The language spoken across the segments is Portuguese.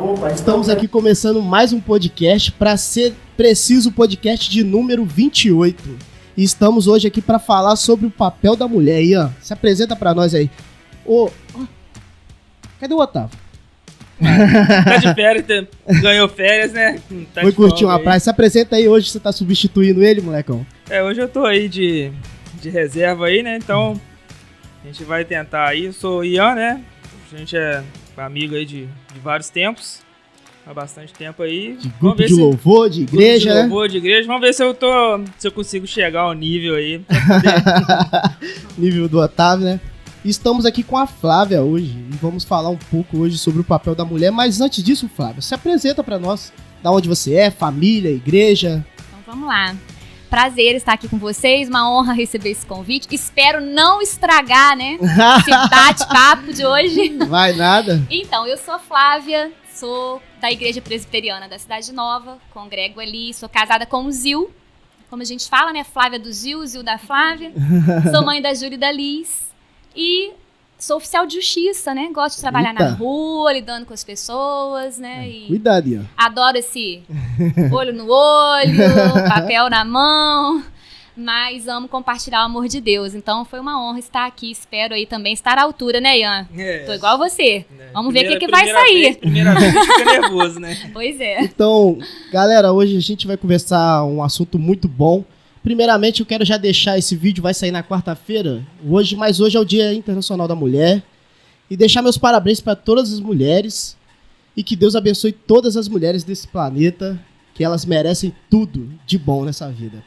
Opa, estamos aqui começando mais um podcast, para ser preciso, o podcast de número 28. E estamos hoje aqui para falar sobre o papel da mulher. Ian, se apresenta para nós aí. Cadê o Otávio? Tá de férias, ganhou férias, né? Tá Foi curtir uma praia. Se apresenta aí, hoje você tá substituindo ele, molecão? Hoje eu tô aí de reserva aí, né? Então, a gente vai tentar aí. Eu sou o Ian, né? A gente é amigo aí de vários tempos. Há bastante tempo aí. De grupo de louvor, de igreja, né? De louvor, de igreja. Vamos ver se eu consigo chegar ao nível aí. Nível do Otávio, né? Estamos aqui com a Flávia hoje e vamos falar um pouco hoje sobre o papel da mulher. Mas antes disso, Flávia, se apresenta para nós. Da onde você é, família, igreja. Então vamos lá. Prazer estar aqui com vocês, uma honra receber esse convite. Espero não estragar, né, esse bate-papo de hoje. Vai nada. Então, eu sou a Flávia, sou da Igreja Presbiteriana da Cidade Nova, congrego ali, sou casada com o Zil, como a gente fala, né, Flávia do Zil, Zil da Flávia. Sou mãe da Júlia e da Liz e sou oficial de justiça, né, gosto de trabalhar na rua, lidando com as pessoas, né. E cuidado, Ian. Adoro esse olho no olho, papel na mão, mas amo compartilhar o amor de Deus. Então foi uma honra estar aqui, espero aí também estar à altura, né, Ian? Tô igual você. Vamos ver o que vai sair. Primeira vez fica nervoso, né? Pois é. Então, galera, hoje a gente vai conversar um assunto muito bom. Primeiramente, eu quero já deixar esse vídeo, vai sair na quarta-feira, mas hoje é o Dia Internacional da Mulher, e deixar meus parabéns para todas as mulheres, e que Deus abençoe todas as mulheres desse planeta, que elas merecem tudo de bom nessa vida.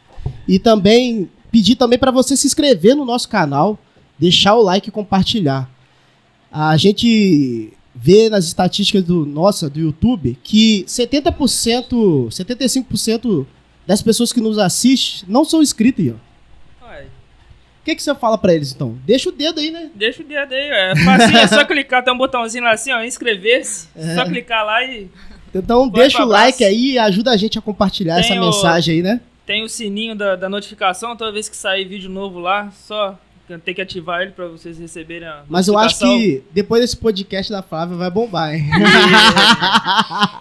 E também pedir também para você se inscrever no nosso canal, deixar o like e compartilhar. A gente vê nas estatísticas do YouTube que 70%, 75% das pessoas que nos assistem não são inscritas, Ian. O que você fala pra eles, então? Deixa o dedo aí, né? Deixa o dedo aí, é facinho, é só clicar, tem um botãozinho lá assim, ó, inscrever-se, só clicar lá e... Então deixa o like aí e ajuda a gente a compartilhar essa mensagem aí, né? Tem o sininho da notificação, toda vez que sair vídeo novo lá, só tem que ativar ele pra vocês receberem a notificação. Mas eu acho que depois desse podcast da Flávia vai bombar, hein?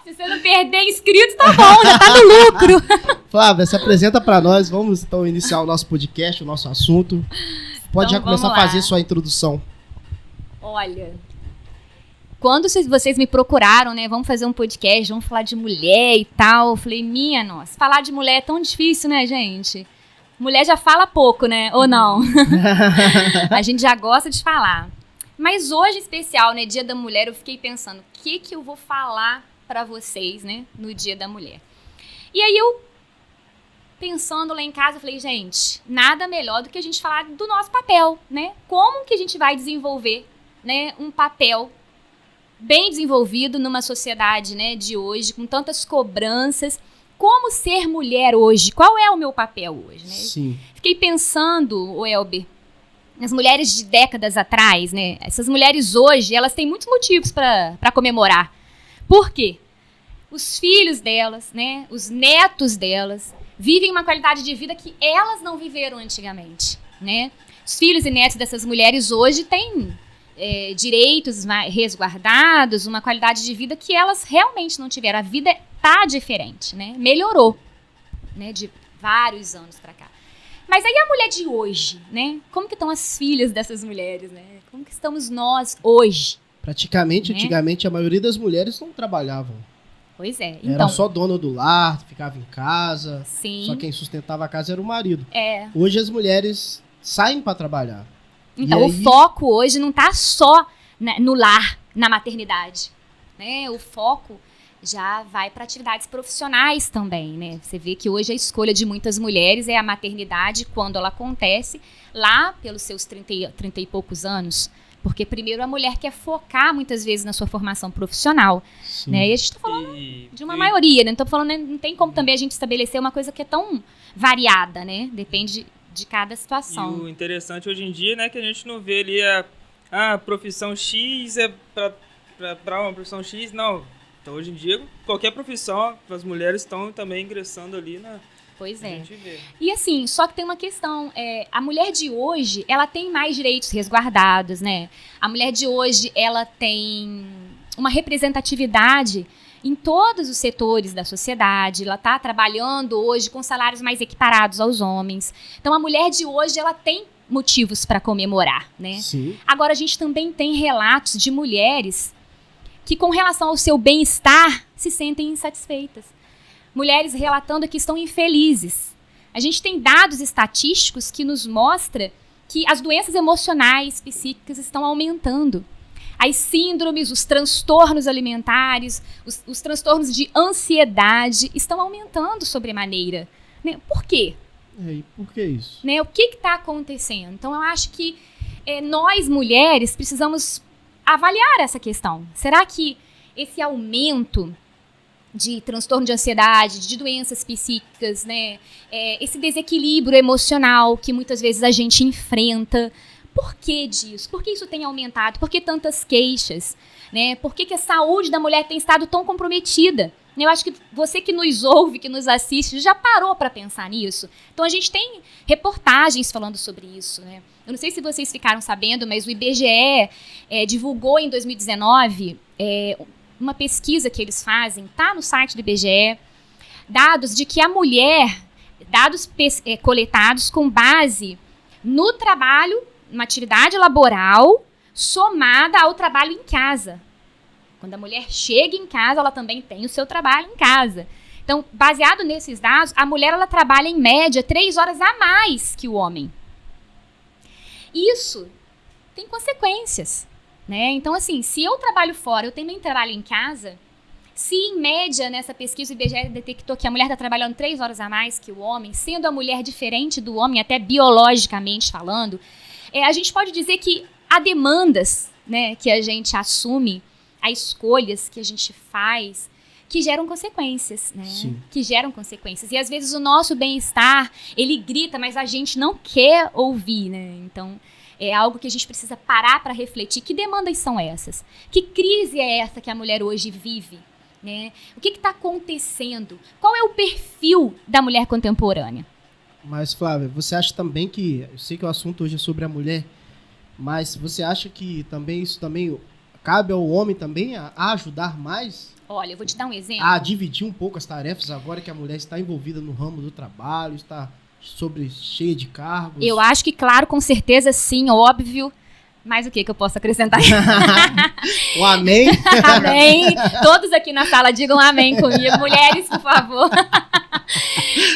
Se você não perder inscritos, tá bom, já tá no lucro. Flávia, se apresenta pra nós, vamos então iniciar o nosso podcast, o nosso assunto. Pode então, já começar a fazer sua introdução. Olha, quando vocês me procuraram, né, vamos fazer um podcast, vamos falar de mulher e tal, eu falei, minha nossa, falar de mulher é tão difícil, né, gente? Mulher já fala pouco, né? Ou não? A gente já gosta de falar. Mas hoje, em especial, né, Dia da Mulher, eu fiquei pensando, o que eu vou falar pra vocês, né, no Dia da Mulher? E aí eu, pensando lá em casa, eu falei, gente, nada melhor do que a gente falar do nosso papel, né? Como que a gente vai desenvolver, né, um papel bem desenvolvido numa sociedade, né, de hoje, com tantas cobranças. Como ser mulher hoje? Qual é o meu papel hoje, né? Sim. Fiquei pensando, Elber, nas mulheres de décadas atrás, né? Essas mulheres hoje, elas têm muitos motivos para comemorar. Por quê? Os filhos delas, né? Os netos delas vivem uma qualidade de vida que elas não viveram antigamente, né? Os filhos e netos dessas mulheres hoje têm direitos resguardados, uma qualidade de vida que elas realmente não tiveram. A vida tá diferente, né? Melhorou, né? De vários anos pra cá. Mas aí a mulher de hoje, né? Como que estão as filhas dessas mulheres, né? Como que estamos nós hoje? Praticamente, né? Antigamente, a maioria das mulheres não trabalhavam. Pois é. Então, era só dona do lar, ficava em casa. Sim. Só quem sustentava a casa era o marido. É. Hoje as mulheres saem pra trabalhar. Então, o foco hoje não tá só no lar, na maternidade, né? O foco já vai para atividades profissionais também, né? Você vê que hoje a escolha de muitas mulheres é a maternidade quando ela acontece lá pelos seus 30 e poucos anos, porque primeiro a mulher quer focar muitas vezes na sua formação profissional, né? E a gente está falando de uma maioria, né? Não tem como também a gente estabelecer uma coisa que é tão variada, né? Depende de cada situação. E o interessante hoje em dia, né, que a gente não vê ali a profissão X é para uma profissão X, não. Então, hoje em dia, qualquer profissão, as mulheres estão também ingressando ali na... Pois é. E assim, só que tem uma questão, a mulher de hoje, ela tem mais direitos resguardados, né? A mulher de hoje, ela tem uma representatividade em todos os setores da sociedade, ela está trabalhando hoje com salários mais equiparados aos homens. Então, a mulher de hoje, ela tem motivos para comemorar, né? Sim. Agora, a gente também tem relatos de mulheres que, com relação ao seu bem-estar, se sentem insatisfeitas. Mulheres relatando que estão infelizes. A gente tem dados estatísticos que nos mostram que as doenças emocionais, psíquicas estão aumentando. As síndromes, os transtornos alimentares, os transtornos de ansiedade estão aumentando sobremaneira. Né? Por quê? E por que isso? Né? O que está acontecendo? Então, eu acho que nós, mulheres, precisamos avaliar essa questão. Será que esse aumento de transtorno de ansiedade, de doenças psíquicas, né? Esse desequilíbrio emocional que muitas vezes a gente enfrenta, por que disso? Por que isso tem aumentado? Por que tantas queixas? Né? Por que a saúde da mulher tem estado tão comprometida? Eu acho que você que nos ouve, que nos assiste, já parou para pensar nisso. Então, a gente tem reportagens falando sobre isso. Né? Eu não sei se vocês ficaram sabendo, mas o IBGE divulgou em 2019 uma pesquisa que eles fazem, está no site do IBGE, dados de que a mulher, dados coletados com base no trabalho, uma atividade laboral, somada ao trabalho em casa. Quando a mulher chega em casa, ela também tem o seu trabalho em casa. Então, baseado nesses dados, a mulher ela trabalha em média 3 horas a mais que o homem. Isso tem consequências, né? Então, assim, se eu trabalho fora, eu também trabalho em casa, se em média nessa pesquisa o IBGE detectou que a mulher está trabalhando 3 horas a mais que o homem, sendo a mulher diferente do homem, até biologicamente falando, a gente pode dizer que há demandas, né, que a gente assume, há escolhas que a gente faz que geram consequências, né? Sim. Que geram consequências. E às vezes o nosso bem-estar, ele grita, mas a gente não quer ouvir, né? Então, é algo que a gente precisa parar para refletir. Que demandas são essas? Que crise é essa que a mulher hoje vive? Né? O que está acontecendo? Qual é o perfil da mulher contemporânea? Mas, Flávia, você acha também que... Eu sei que o assunto hoje é sobre a mulher, mas você acha que também isso também cabe ao homem também a ajudar mais? Olha, eu vou te dar um exemplo. A dividir um pouco as tarefas agora que a mulher está envolvida no ramo do trabalho, está cheia de cargos? Eu acho que, claro, com certeza sim, óbvio. Mas o que eu posso acrescentar? Um amém? Amém. Todos aqui na sala digam amém comigo. Mulheres, por favor.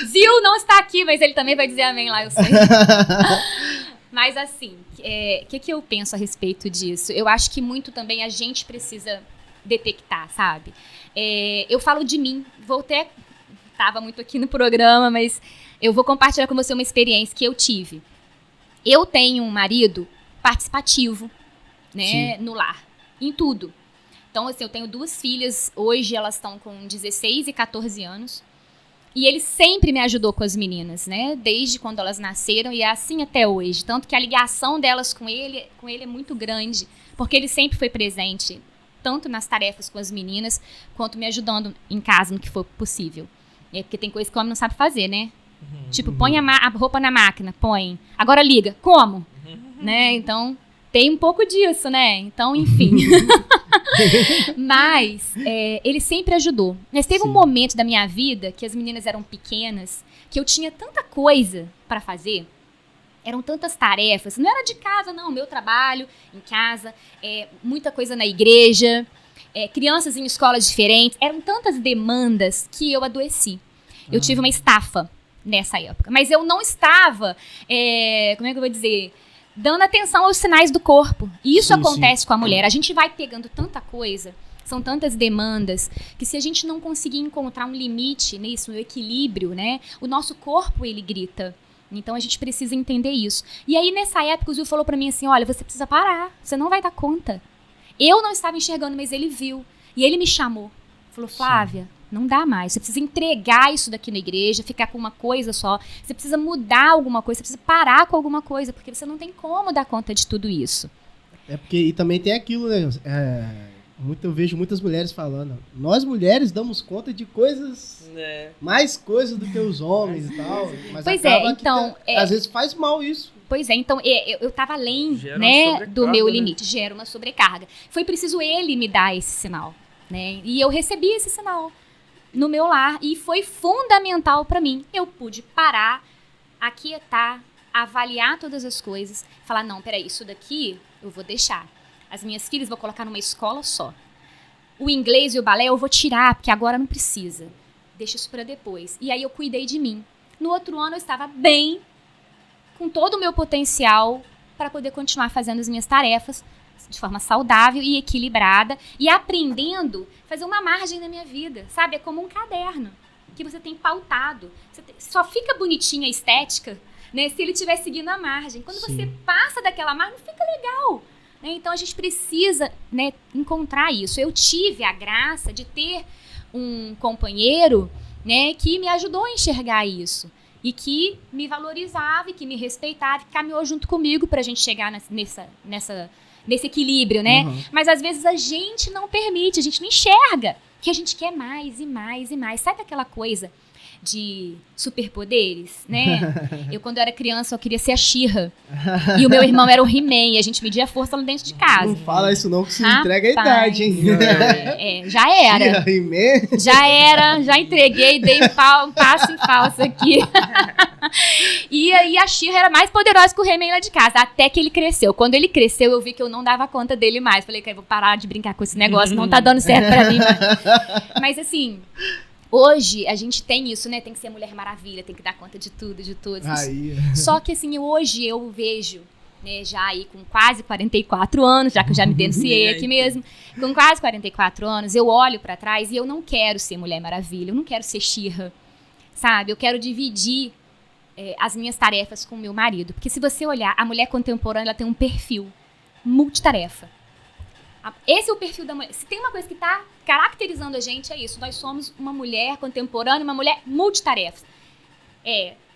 Zil não está aqui, mas ele também vai dizer amém lá, eu sei. Mas assim, o que eu penso a respeito disso? Eu acho que muito também a gente precisa detectar, sabe? Eu falo de mim, estava muito aqui no programa, mas eu vou compartilhar com você uma experiência que eu tive. Eu tenho um marido participativo, né, no lar, em tudo. Então, assim, eu tenho 2 filhas, hoje elas estão com 16 e 14 anos, e ele sempre me ajudou com as meninas, né, desde quando elas nasceram, e é assim até hoje, tanto que a ligação delas com ele é muito grande, porque ele sempre foi presente, tanto nas tarefas com as meninas, quanto me ajudando em casa no que for possível. Porque tem coisa que o homem não sabe fazer, né? Tipo, põe a roupa na máquina, põe. Agora liga, como? Né? Então, tem um pouco disso, né? Então, enfim. Mas, ele sempre ajudou. Mas teve um momento da minha vida que as meninas eram pequenas, que eu tinha tanta coisa para fazer, eram tantas tarefas. Não era de casa, não. Meu trabalho em casa, muita coisa na igreja, crianças em escolas diferentes. Eram tantas demandas que eu adoeci. Eu tive uma estafa nessa época. Mas eu não estava, como é que eu vou dizer, dando atenção aos sinais do corpo. E isso acontece com a mulher. A gente vai pegando tanta coisa, são tantas demandas, que se a gente não conseguir encontrar um limite nisso, um equilíbrio, né, o nosso corpo, ele grita. Então, a gente precisa entender isso. E aí, nessa época, o Zil falou pra mim assim, olha, você precisa parar, você não vai dar conta. Eu não estava enxergando, mas ele viu. E ele me chamou. Falou, Flávia, não dá mais. Você precisa entregar isso daqui na igreja, ficar com uma coisa só. Você precisa mudar alguma coisa, você precisa parar com alguma coisa, porque você não tem como dar conta de tudo isso. Porque, e também tem aquilo, né? Eu vejo muitas mulheres falando, nós mulheres damos conta de coisas, mais coisas do que os homens e tal. Mas pois então, às vezes faz mal isso. Pois é, então eu estava além, né, do meu limite, gera uma sobrecarga. Foi preciso ele me dar esse sinal. né? E eu recebi esse sinal no meu lar e foi fundamental para mim. Eu pude parar, aquietar, avaliar todas as coisas, falar, não, peraí, isso daqui eu vou deixar. As minhas filhas vou colocar numa escola só. O inglês e o balé eu vou tirar, porque agora não precisa. Deixa isso para depois. E aí eu cuidei de mim. No outro ano eu estava bem, com todo o meu potencial para poder continuar fazendo as minhas tarefas de forma saudável e equilibrada e aprendendo a fazer uma margem na minha vida, sabe? É como um caderno que você tem pautado. Só fica bonitinha a estética, né, se ele estiver seguindo a margem. Quando você passa daquela margem, não fica legal. Né? Então, a gente precisa, né, encontrar isso. Eu tive a graça de ter um companheiro, né, que me ajudou a enxergar isso. E que me valorizava, e que me respeitava, que caminhou junto comigo para a gente chegar nesse equilíbrio, né? Uhum. Mas às vezes a gente não permite, a gente não enxerga, que a gente quer mais e mais e mais. Sabe aquela coisa de superpoderes, né? Eu, quando eu era criança, eu queria ser a She-Ra. E o meu irmão era o He-Man, e a gente media força lá dentro de casa. Não fala isso não, que isso entrega a idade, hein? Já era. She-Ra, já era, já entreguei, dei um passo em falso aqui. E aí a She-Ra era mais poderosa que o He-Man lá de casa, até que ele cresceu. Quando ele cresceu, eu vi que eu não dava conta dele mais. Falei, eu vou parar de brincar com esse negócio, não tá dando certo pra mim. Mas assim... Hoje, a gente tem isso, né? Tem que ser Mulher Maravilha, tem que dar conta de tudo, de todos. Só que, assim, hoje eu vejo, né, já aí com quase 44 anos, já que eu já me denunciei aqui mesmo, com quase 44 anos, eu olho pra trás e eu não quero ser Mulher Maravilha, eu não quero ser She-Ra, sabe? Eu quero dividir as minhas tarefas com o meu marido. Porque se você olhar, a mulher contemporânea, ela tem um perfil multitarefa. Esse é o perfil da mulher. Se tem uma coisa que está caracterizando a gente, é isso. Nós somos uma mulher contemporânea, uma mulher multitarefas.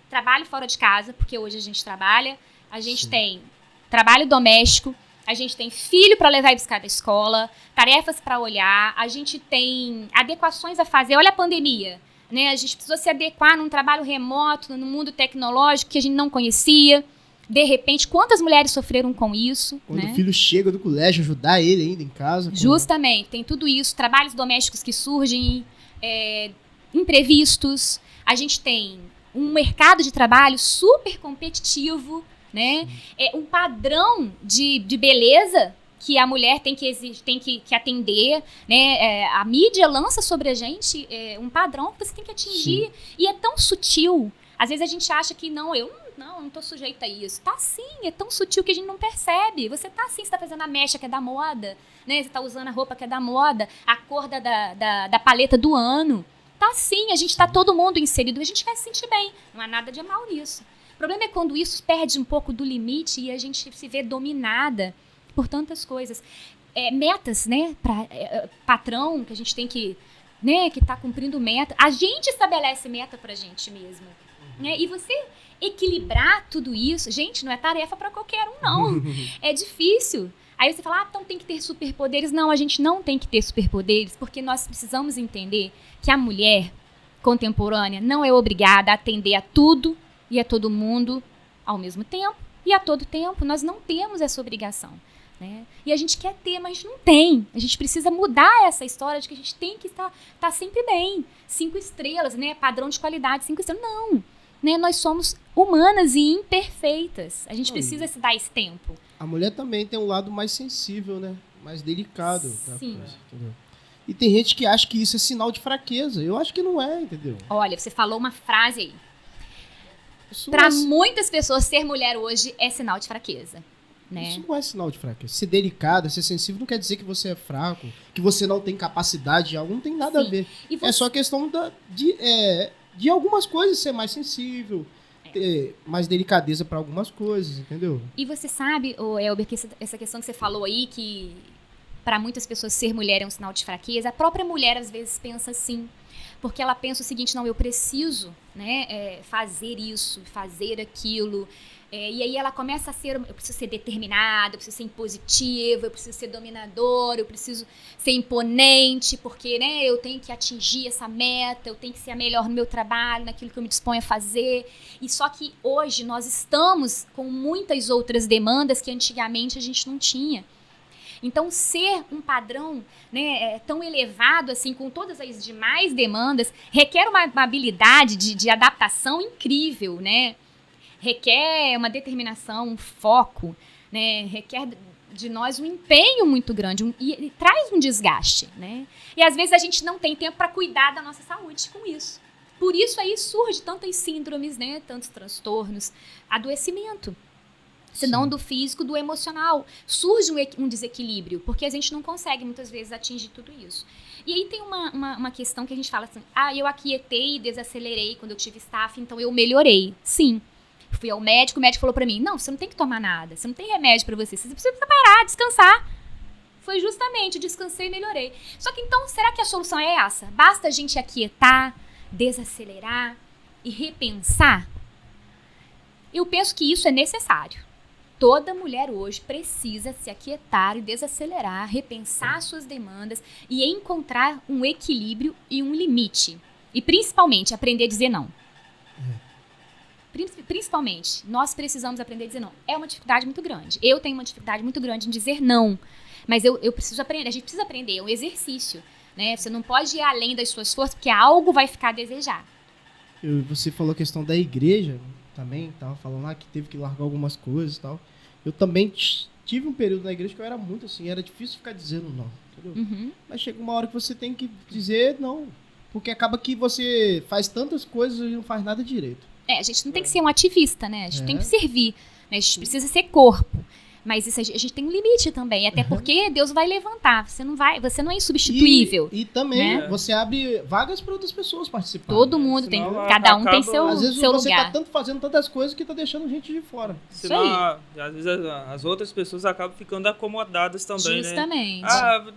Trabalho fora de casa, porque hoje a gente trabalha. A gente tem trabalho doméstico. A gente tem filho para levar e buscar da escola. Tarefas para olhar. A gente tem adequações a fazer. Olha a pandemia, né? A gente precisou se adequar num trabalho remoto, no mundo tecnológico que a gente não conhecia. De repente, quantas mulheres sofreram com isso? Quando né? o filho chega do colégio, ajudar ele ainda em casa. Justamente, tem tudo isso. Trabalhos domésticos que surgem, imprevistos. A gente tem um mercado de trabalho super competitivo, né? Um padrão de beleza que a mulher tem que atender, né? A mídia lança sobre a gente um padrão que você tem que atingir. Sim. E é tão sutil. Às vezes a gente acha que não tô sujeita a isso. Tá sim, é tão sutil que a gente não percebe. Você tá sim, você tá fazendo a mecha que é da moda, né? Você tá usando a roupa que é da moda, a cor da paleta do ano. Tá sim, a gente tá todo mundo inserido, a gente quer se sentir bem. Não há nada de mal nisso. O problema é quando isso perde um pouco do limite e a gente se vê dominada por tantas coisas. Metas, né? Patrão, que a gente tem que, né? Que tá cumprindo meta. A gente estabelece meta pra gente mesmo. Né? E você equilibrar tudo isso, gente, não é tarefa para qualquer um, não. É difícil. Aí você fala, então tem que ter superpoderes. Não, a gente não tem que ter superpoderes, porque nós precisamos entender que a mulher contemporânea não é obrigada a atender a tudo e a todo mundo ao mesmo tempo e a todo tempo. Nós não temos essa obrigação. Né? E a gente quer ter, mas não tem. A gente precisa mudar essa história de que a gente tem que estar sempre bem. 5 estrelas, né? Padrão de qualidade, 5 estrelas. Não. Né? Nós somos humanas e imperfeitas. A gente precisa se dar esse tempo. A mulher também tem um lado mais sensível, né? Mais delicado. Sim. Coisa, entendeu? E tem gente que acha que isso é sinal de fraqueza. Eu acho que não é, entendeu? Olha, você falou uma frase aí. Para muitas pessoas, ser mulher hoje é sinal de fraqueza. Né? Isso não é sinal de fraqueza. Ser delicada, ser sensível não quer dizer que você é fraco, que você não tem capacidade de algo, não tem nada a ver. É só questão de algumas coisas ser mais sensível, ter mais delicadeza para algumas coisas, entendeu? E você sabe, Elber, que essa questão que você falou aí, que para muitas pessoas ser mulher é um sinal de fraqueza, a própria mulher às vezes pensa assim, porque ela pensa o seguinte, não, eu preciso, né, fazer isso, fazer aquilo, e aí ela começa a ser, eu preciso ser determinada, eu preciso ser impositiva, eu preciso ser dominadora, eu preciso ser imponente, porque, né, eu tenho que atingir essa meta, eu tenho que ser a melhor no meu trabalho, naquilo que eu me disponho a fazer. E só que hoje nós estamos com muitas outras demandas que antigamente a gente não tinha. Então, ser um padrão, né, tão elevado assim, com todas as demais demandas, requer uma habilidade de adaptação incrível, né? Requer uma determinação, um foco, né? Requer de nós um empenho muito grande e traz um desgaste, né? E às vezes a gente não tem tempo para cuidar da nossa saúde com isso. Por isso aí surge tantas síndromes, né? Tantos transtornos, adoecimento. Se não do físico, do emocional. Surge um desequilíbrio, porque a gente não consegue muitas vezes atingir tudo isso. E aí tem uma questão que a gente fala assim, eu aquietei e desacelerei quando eu tive staff, então eu melhorei. Sim. Fui ao médico, o médico falou pra mim, não, você não tem que tomar nada, você não tem remédio pra você precisa parar, descansar. Foi justamente, descansei e melhorei. Só que então, será que a solução é essa? Basta a gente aquietar, desacelerar e repensar? Eu penso que isso é necessário. Toda mulher hoje precisa se aquietar e desacelerar, repensar suas demandas e encontrar um equilíbrio e um limite. E principalmente, aprender a dizer não. Principalmente, nós precisamos aprender a dizer não. É uma dificuldade muito grande. Eu tenho uma dificuldade muito grande em dizer não. Mas eu preciso aprender, a gente precisa aprender, é um exercício. Né? Você não pode ir além das suas forças, porque algo vai ficar a desejar. Você falou a questão da igreja também, tava falando lá que teve que largar algumas coisas e tal. Eu também tive um período na igreja que eu era muito assim, era difícil ficar dizendo não, entendeu? Uhum. Mas chega uma hora que você tem que dizer não, porque acaba que você faz tantas coisas e não faz nada direito. A gente não tem que ser um ativista, né? A gente tem que servir, né? A gente precisa ser corpo. Mas isso, a gente tem um limite também, até porque Deus vai levantar, você não é insubstituível. E também, né? Você abre vagas para outras pessoas participarem. Todo mundo tem, cada um tem seu lugar. Às vezes você tá fazendo tantas coisas que tá deixando gente de fora. Senão, às vezes as outras pessoas acabam ficando acomodadas também, justamente. Né?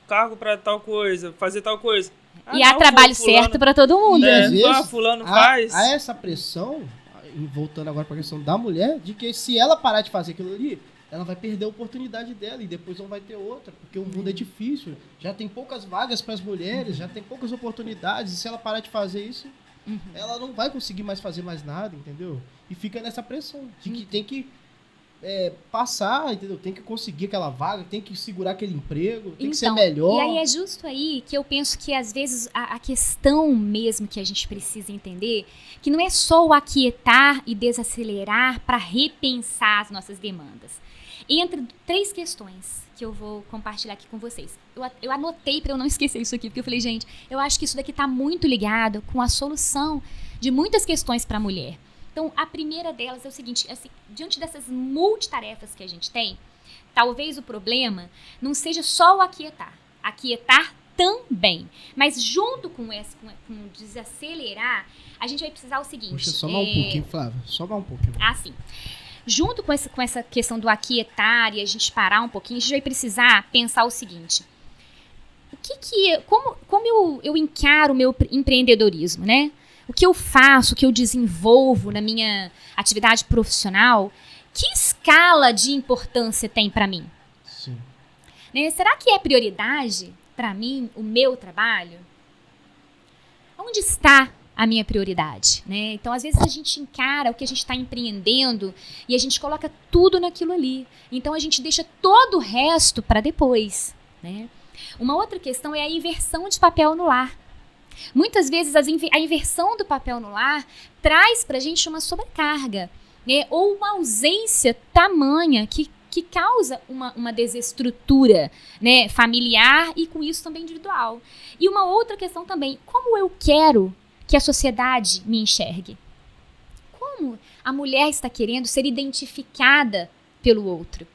Cargo para tal coisa, fazer tal coisa. E há trabalho certo para todo mundo. E às vezes, fulano faz. Há essa pressão, voltando agora para a questão da mulher, de que se ela parar de fazer aquilo ali, ela vai perder a oportunidade dela e depois não vai ter outra, porque o mundo é difícil. Já tem poucas vagas para as mulheres, já tem poucas oportunidades, e se ela parar de fazer isso, ela não vai conseguir mais fazer mais nada, entendeu? E fica nessa pressão de que tem que passar, entendeu? Tem que conseguir aquela vaga, tem que segurar aquele emprego, tem que ser melhor. E aí é justo aí que eu penso que às vezes a questão mesmo que a gente precisa entender, que não é só o aquietar e desacelerar para repensar as nossas demandas. Entre 3 questões que eu vou compartilhar aqui com vocês. Eu anotei para eu não esquecer isso aqui, porque eu falei, gente, eu acho que isso daqui está muito ligado com a solução de muitas questões para a mulher. Então, a primeira delas é o seguinte, assim, diante dessas multitarefas que a gente tem, talvez o problema não seja só o aquietar. Aquietar também. Mas junto com desacelerar, a gente vai precisar o seguinte... Puxa, só mais um pouquinho, Flávia. Só mais um pouquinho. Sim. Junto com essa questão do aquietar e a gente parar um pouquinho, a gente vai precisar pensar o seguinte. Como eu encaro o meu empreendedorismo, né? O que eu faço, o que eu desenvolvo na minha atividade profissional, que escala de importância tem para mim? Sim. Né? Será que é prioridade para mim o meu trabalho? Onde está a minha prioridade, né? Então, às vezes a gente encara o que a gente está empreendendo e a gente coloca tudo naquilo ali. Então, a gente deixa todo o resto para depois, né? Uma outra questão é a inversão de papel no lar. Muitas vezes a inversão do papel no lar traz para a gente uma sobrecarga, né? Ou uma ausência tamanha que causa uma desestrutura, né? Familiar e com isso também individual. E uma outra questão também, como eu quero que a sociedade me enxergue? Como a mulher está querendo ser identificada pelo outro?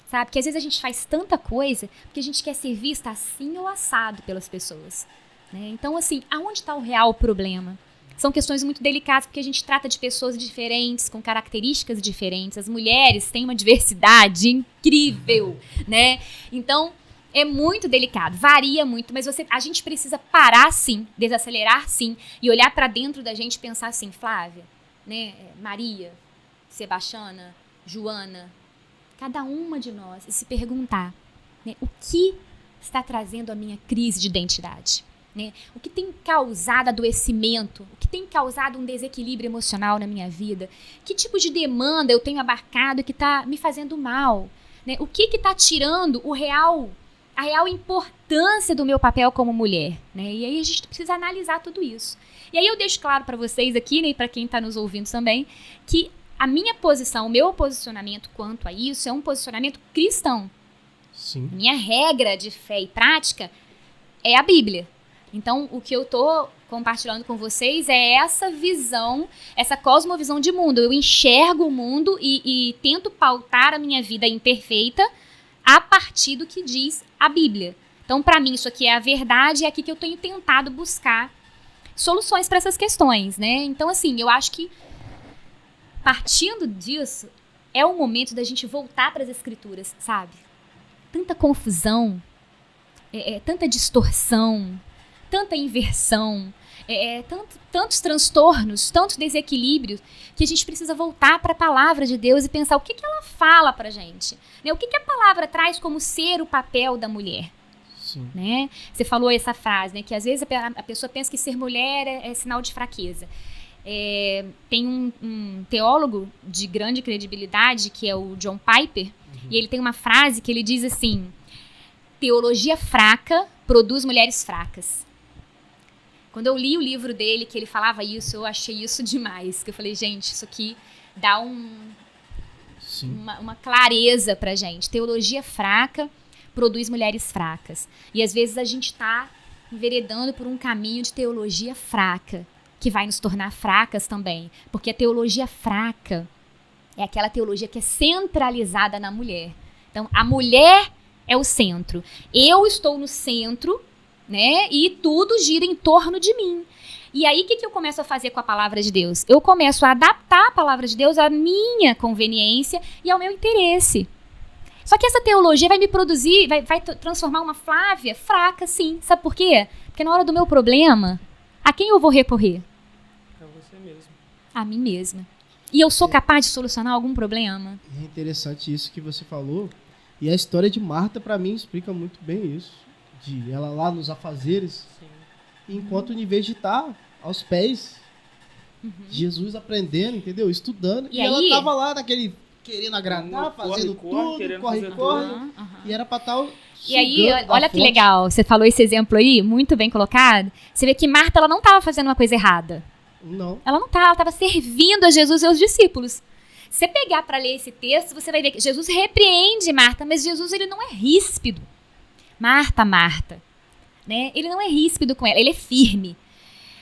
Sabe? Porque às vezes a gente faz tanta coisa porque a gente quer ser vista assim ou assado pelas pessoas. Né? Então, assim, aonde está o real problema? São questões muito delicadas porque a gente trata de pessoas diferentes, com características diferentes. As mulheres têm uma diversidade incrível, né? Então, é muito delicado, varia muito, mas a gente precisa parar sim, desacelerar sim, e olhar para dentro da gente e pensar assim, Flávia, né, Maria, Sebastiana, Joana, cada uma de nós, e se perguntar, né, o que está trazendo a minha crise de identidade? Né? O que tem causado adoecimento? O que tem causado um desequilíbrio emocional na minha vida? Que tipo de demanda eu tenho abarcado que está me fazendo mal? né? O que está tirando a real importância do meu papel como mulher, né? E aí a gente precisa analisar tudo isso. E aí eu deixo claro para vocês aqui, né, e para quem está nos ouvindo também, que a minha posição, o meu posicionamento quanto a isso é um posicionamento cristão. Sim. Minha regra de fé e prática é a Bíblia. Então, o que eu estou compartilhando com vocês é essa visão, essa cosmovisão de mundo. Eu enxergo o mundo e tento pautar a minha vida imperfeita a partir do que diz a Bíblia. Então, para mim, isso aqui é a verdade, é aqui que eu tenho tentado buscar soluções para essas questões, né? Então, assim, eu acho que partindo disso, é o momento da gente voltar para as escrituras, sabe? Tanta confusão, tanta distorção, tanta inversão, tantos transtornos, tantos desequilíbrios, que a gente precisa voltar para a palavra de Deus e pensar o que ela fala para a gente, né? O que a palavra traz como ser o papel da mulher. Sim. Né? Você falou essa frase, né? Que às vezes a pessoa pensa que ser mulher é sinal de fraqueza. Tem um teólogo de grande credibilidade, que é o John Piper, e ele tem uma frase que ele diz assim: teologia fraca produz mulheres fracas. Quando eu li o livro dele, que ele falava isso, eu achei isso demais. Que eu falei, gente, isso aqui dá uma clareza pra gente. Teologia fraca produz mulheres fracas. E às vezes a gente está enveredando por um caminho de teologia fraca, que vai nos tornar fracas também. Porque a teologia fraca é aquela teologia que é centralizada na mulher. Então, a mulher é o centro. Eu estou no centro, né? E tudo gira em torno de mim. E aí, o que eu começo a fazer com a palavra de Deus? Eu começo a adaptar a palavra de Deus à minha conveniência e ao meu interesse. Só que essa teologia vai me produzir, vai transformar uma Flávia fraca, sim. Sabe por quê? Porque na hora do meu problema, a quem eu vou recorrer? A você mesmo. A mim mesma. E eu sou capaz de solucionar algum problema? É interessante isso que você falou. E a história de Marta, para mim, explica muito bem isso. De ela lá nos afazeres, Sim. enquanto em vez de estar aos pés de Jesus aprendendo, entendeu? Estudando. E ela aí- tava lá naquele querendo agradar, fazendo tudo, querendo corre. fazer tudo. E era pra estar E aí, olha que legal, você falou esse exemplo aí, muito bem colocado. Você vê que Marta, ela não estava fazendo uma coisa errada. Não. Ela não estava, ela estava servindo a Jesus e aos discípulos. Se você pegar para ler esse texto, você vai ver que Jesus repreende Marta, mas Jesus, ele não é ríspido. Marta, né? Ele não é ríspido com ela, ele é firme.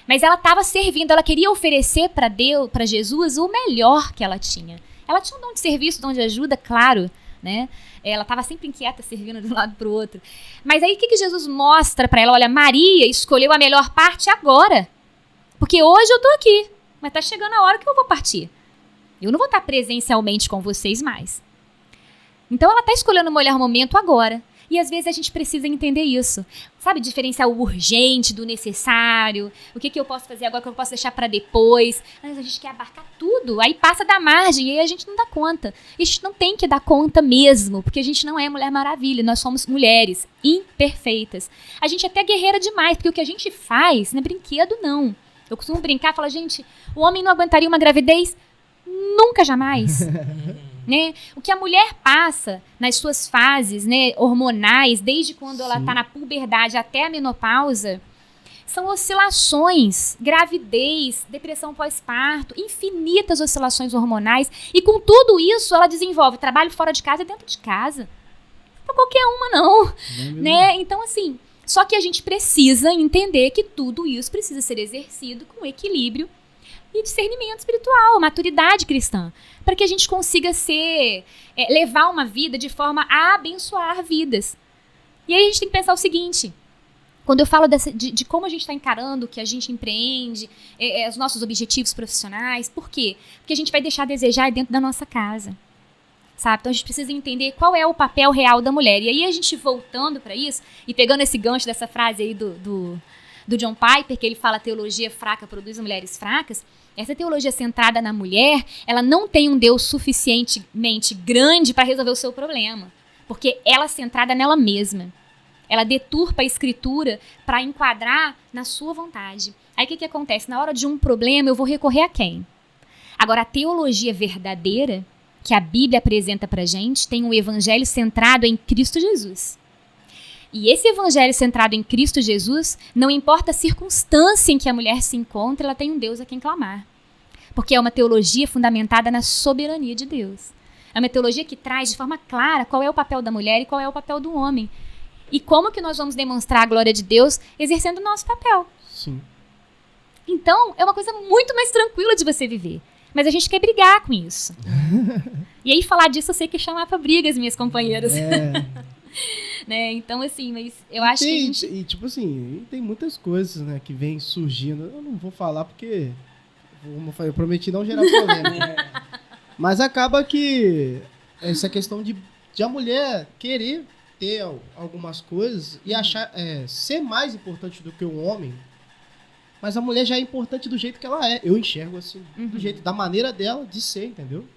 Mas ela estava servindo, ela queria oferecer para Deus, para Jesus, o melhor que ela tinha. Ela tinha um dom de serviço, um dom de ajuda, claro, né? Ela estava sempre inquieta, servindo de um lado para o outro. Mas aí o que Jesus mostra para ela? Olha, Maria escolheu a melhor parte agora. Porque hoje eu estou aqui, mas está chegando a hora que eu vou partir. Eu não vou estar presencialmente com vocês mais. Então ela está escolhendo o melhor momento agora. E às vezes a gente precisa entender isso. Sabe, diferenciar o urgente do necessário. O que eu posso fazer agora, o que eu posso deixar para depois. Mas a gente quer abarcar tudo. Aí passa da margem e aí a gente não dá conta. E a gente não tem que dar conta mesmo. Porque a gente não é Mulher Maravilha. Nós somos mulheres imperfeitas. A gente é até guerreira demais. Porque o que a gente faz não é brinquedo, não. Eu costumo brincar e falar, gente, o homem não aguentaria uma gravidez? Nunca, jamais. Né? O que a mulher passa nas suas fases, né, hormonais, desde quando ela está na puberdade até a menopausa, são oscilações, gravidez, depressão pós-parto, infinitas oscilações hormonais. E com tudo isso, ela desenvolve trabalho fora de casa e dentro de casa. Não qualquer uma, não. Né? Então, assim, só que a gente precisa entender que tudo isso precisa ser exercido com equilíbrio e discernimento espiritual, maturidade cristã, para que a gente consiga levar uma vida de forma a abençoar vidas. E aí a gente tem que pensar o seguinte, quando eu falo de como a gente está encarando o que a gente empreende, os nossos objetivos profissionais, por quê? Porque a gente vai deixar a desejar dentro da nossa casa, sabe? Então a gente precisa entender qual é o papel real da mulher. E aí a gente voltando para isso, e pegando esse gancho dessa frase aí do John Piper, que ele fala teologia fraca produz mulheres fracas, essa teologia centrada na mulher, ela não tem um Deus suficientemente grande para resolver o seu problema, porque ela é centrada nela mesma. Ela deturpa a escritura para enquadrar na sua vontade. Aí o que acontece? Na hora de um problema, eu vou recorrer a quem? Agora, a teologia verdadeira, que a Bíblia apresenta pra gente tem um evangelho centrado em Cristo Jesus. E esse evangelho centrado em Cristo Jesus, não importa a circunstância em que a mulher se encontra, ela tem um Deus a quem clamar. Porque é uma teologia fundamentada na soberania de Deus. É uma teologia que traz de forma clara qual é o papel da mulher e qual é o papel do homem. E como que nós vamos demonstrar a glória de Deus exercendo o nosso papel. Sim. Então, é uma coisa muito mais tranquila de você viver. Mas a gente quer brigar com isso. E aí, falar disso, eu sei que é chamar pra brigas, minhas companheiras. Né? Então, assim, mas eu acho que a gente... E, tipo assim, tem muitas coisas, né, que vêm surgindo. Eu não vou falar porque eu prometi não gerar polêmica. Mas acaba que essa questão de a mulher querer ter algumas coisas e achar ser mais importante do que o homem. Mas a mulher já é importante do jeito que ela é. Eu enxergo assim, do jeito, da maneira dela de ser, entendeu?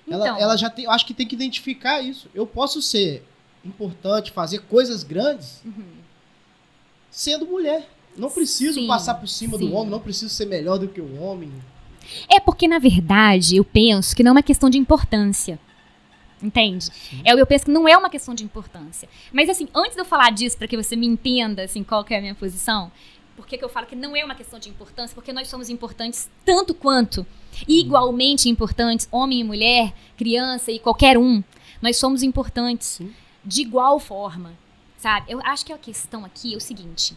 Então, ela já tem, eu acho que tem que identificar isso. Eu posso ser importante, fazer coisas grandes, sendo mulher. Não preciso passar por cima do homem, não preciso ser melhor do que o homem. É porque, na verdade, eu penso que não é uma questão de importância. Entende? Eu penso que não é uma questão de importância. Mas, assim, antes de eu falar disso, para que você me entenda, assim, qual que é a minha posição... Por que eu falo que não é uma questão de importância? Porque nós somos importantes tanto quanto, igualmente importantes, homem e mulher, criança e qualquer um. Nós somos importantes de igual forma, sabe? Eu acho que a questão aqui é o seguinte.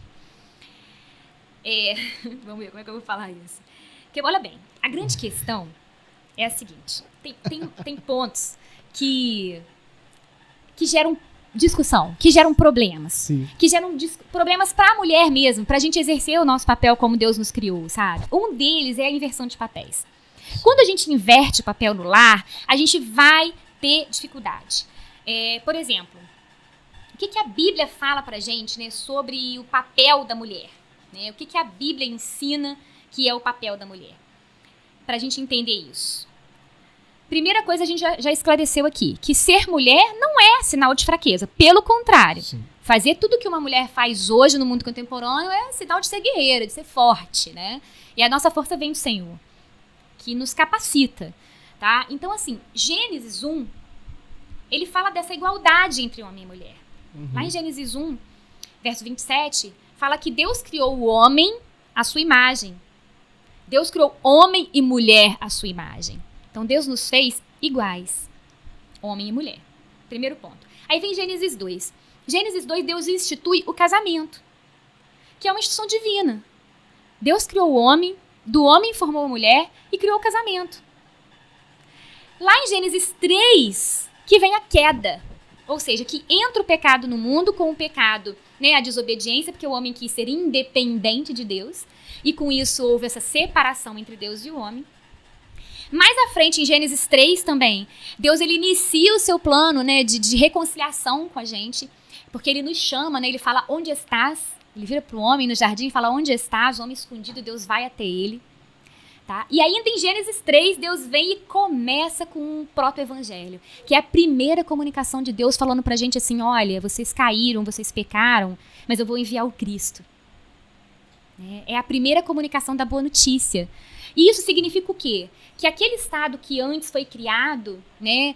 Vamos ver como é que eu vou falar isso. Porque, olha bem, a grande questão é a seguinte. Tem pontos que geram discussão, que geram problemas. Sim. Que geram problemas para a mulher mesmo, para a gente exercer o nosso papel como Deus nos criou, sabe? Um deles é a inversão de papéis. Quando a gente inverte o papel no lar, a gente vai ter dificuldade. Por exemplo, o que a Bíblia fala pra gente, né, sobre o papel da mulher? Né? O que a Bíblia ensina que é o papel da mulher? Pra gente entender isso. Primeira coisa, a gente já esclareceu aqui, que ser mulher não é sinal de fraqueza. Pelo contrário, fazer tudo que uma mulher faz hoje no mundo contemporâneo é sinal de ser guerreira, de ser forte, né? E a nossa força vem do Senhor, que nos capacita, tá? Então, assim, Gênesis 1, ele fala dessa igualdade entre homem e mulher. Lá em Gênesis 1, verso 27, fala que Deus criou o homem à sua imagem. Deus criou homem e mulher à sua imagem. Então, Deus nos fez iguais, homem e mulher. Primeiro ponto. Aí vem Gênesis 2. Gênesis 2, Deus institui o casamento, que é uma instituição divina. Deus criou o homem, do homem formou a mulher e criou o casamento. Lá em Gênesis 3, que vem a queda. Ou seja, que entra o pecado no mundo com o pecado, né, a desobediência, porque o homem quis ser independente de Deus. E com isso houve essa separação entre Deus e o homem. Mais à frente, em Gênesis 3 também, Deus ele inicia o seu plano, né, de reconciliação com a gente, porque ele nos chama, né, ele fala, onde estás? Ele vira para o homem no jardim e fala, onde estás? O homem escondido, Deus vai até ele. Tá? E ainda em Gênesis 3, Deus vem e começa com um proto-evangelho, que é a primeira comunicação de Deus falando pra gente assim, olha, vocês caíram, vocês pecaram, mas eu vou enviar o Cristo. É a primeira comunicação da boa notícia. E isso significa o quê? Que aquele estado que antes foi criado, né,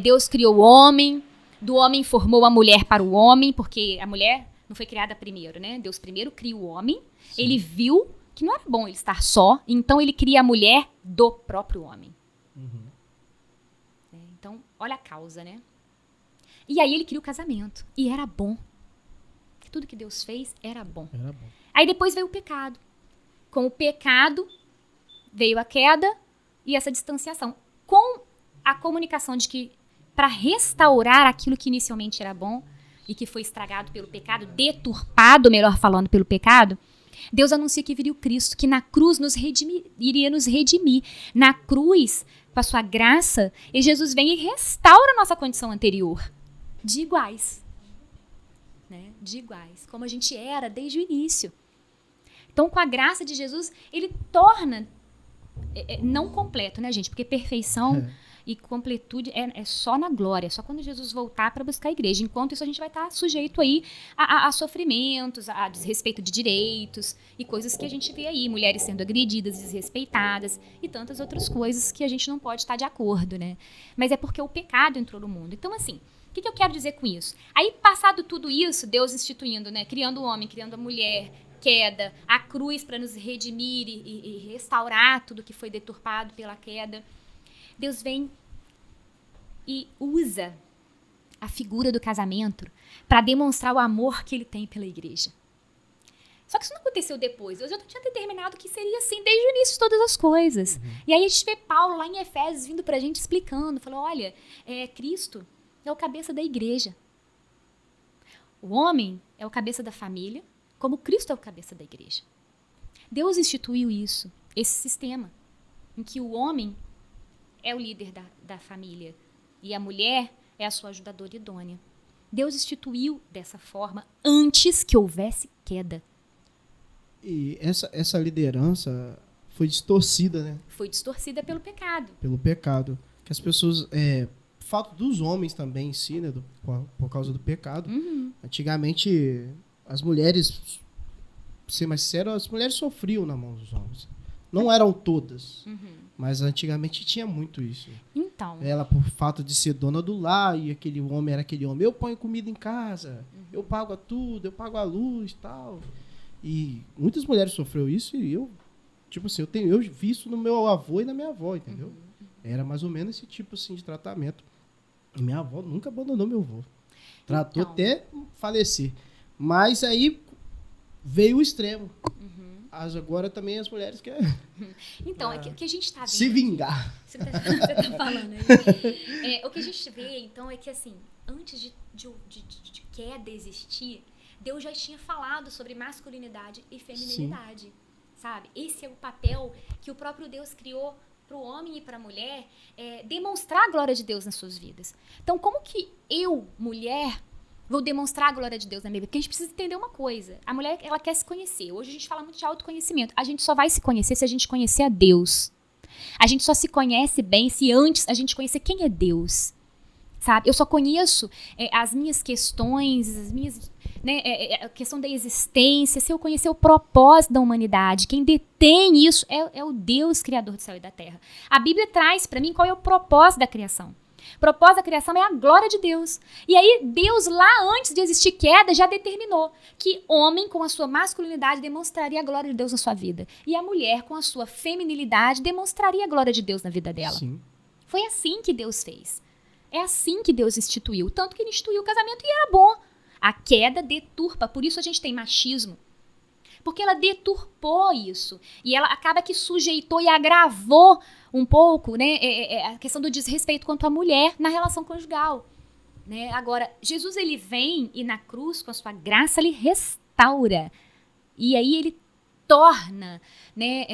Deus criou o homem, do homem formou a mulher para o homem, porque a mulher não foi criada primeiro, né? Deus primeiro cria o homem, ele viu que não era bom ele estar só, então ele cria a mulher do próprio homem. Então, olha a causa, né? E aí ele cria o casamento, e era bom. Tudo que Deus fez era bom. Aí depois veio o pecado. Com o pecado veio a queda e essa distanciação. Com a comunicação de que para restaurar aquilo que inicialmente era bom e que foi estragado pelo pecado, deturpado, melhor falando, pelo pecado, Deus anuncia que viria o Cristo, que na cruz iria nos redimir. Na cruz, com a sua graça, e Jesus vem e restaura a nossa condição anterior, de iguais. Né? De iguais, como a gente era desde o início. Então, com a graça de Jesus, ele torna, não completo, né, gente? Porque perfeição e completude é só na glória, só quando Jesus voltar para buscar a igreja. Enquanto isso, a gente vai estar sujeito aí a sofrimentos, a desrespeito de direitos e coisas que a gente vê aí, mulheres sendo agredidas, desrespeitadas e tantas outras coisas que a gente não pode estar de acordo, né? Mas é porque o pecado entrou no mundo. Então, assim, o que eu quero dizer com isso? Aí, passado tudo isso, Deus instituindo, né? Criando o homem, criando a mulher, queda, a cruz para nos redimir e restaurar tudo que foi deturpado pela queda. Deus vem e usa a figura do casamento para demonstrar o amor que ele tem pela igreja. Só que isso não aconteceu depois. Deus já tinha determinado que seria assim desde o início de todas as coisas. E aí a gente vê Paulo lá em Efésios vindo para a gente explicando. Falou, olha, Cristo é o cabeça da igreja. O homem é o cabeça da família, como Cristo é o cabeça da igreja. Deus instituiu isso, esse sistema, em que o homem é o líder da família e a mulher é a sua ajudadora idônea. Deus instituiu dessa forma antes que houvesse queda. E essa liderança foi distorcida, né? Foi distorcida pelo pecado. Pelo pecado. Que as pessoas... fato dos homens também em si, né? Por causa do pecado. Antigamente, as mulheres... Pra ser mais sincero, as mulheres sofriam na mão dos homens. Não eram todas. Mas antigamente tinha muito isso. Então. Ela, por fato de ser dona do lar, e aquele homem era aquele homem. Eu ponho comida em casa, eu pago tudo, eu pago a luz e tal. E muitas mulheres sofreram isso e eu, tipo assim, eu vi isso no meu avô e na minha avó, entendeu? Era mais ou menos esse tipo assim de tratamento. E minha avó nunca abandonou meu avô. Tratou até falecer. Mas aí veio o extremo. Agora também as mulheres querem... Então, é que a gente está vendo... Se vingar. Você tá falando aí. O que a gente vê, então, é que, assim, antes de queda existir, Deus já tinha falado sobre masculinidade e feminilidade, sabe? Esse é o papel que o próprio Deus criou para o homem e para a mulher demonstrar a glória de Deus nas suas vidas. Então, como que eu, mulher... vou demonstrar a glória de Deus na minha vida. Porque a gente precisa entender uma coisa. A mulher, ela quer se conhecer. Hoje a gente fala muito de autoconhecimento. A gente só vai se conhecer se a gente conhecer a Deus. A gente só se conhece bem se antes a gente conhecer quem é Deus. Sabe? Eu só conheço as minhas questões, as minhas... a questão da existência, se eu conhecer o propósito da humanidade. Quem detém isso é o Deus criador do céu e da terra. A Bíblia traz para mim qual é o propósito da criação. O propósito da criação é a glória de Deus. E aí, Deus, lá antes de existir queda, já determinou que homem, com a sua masculinidade, demonstraria a glória de Deus na sua vida. E a mulher, com a sua feminilidade, demonstraria a glória de Deus na vida dela. Sim. Foi assim que Deus fez. É assim que Deus instituiu. Tanto que ele instituiu o casamento e era bom. A queda deturpa. Por isso a gente tem machismo. Porque ela deturpou isso. E ela acaba que sujeitou e agravou um pouco, né, a questão do desrespeito quanto à mulher na relação conjugal. Né? Agora, Jesus ele vem e na cruz, com a sua graça, ele restaura. E aí ele torna, né,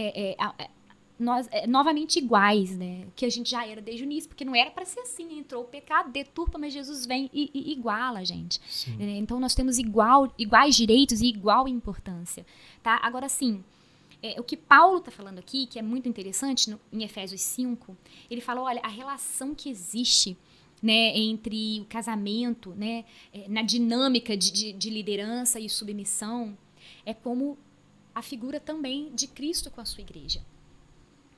nós novamente iguais, né? Que a gente já era desde o início, porque não era para ser assim. Entrou o pecado, deturpa, mas Jesus vem e iguala a gente. Então nós temos iguais direitos e igual importância. Tá? Agora, sim, o que Paulo está falando aqui, que é muito interessante, em Efésios 5, ele fala, olha, a relação que existe, né, entre o casamento, né, na dinâmica de liderança e submissão, é como a figura também de Cristo com a sua igreja,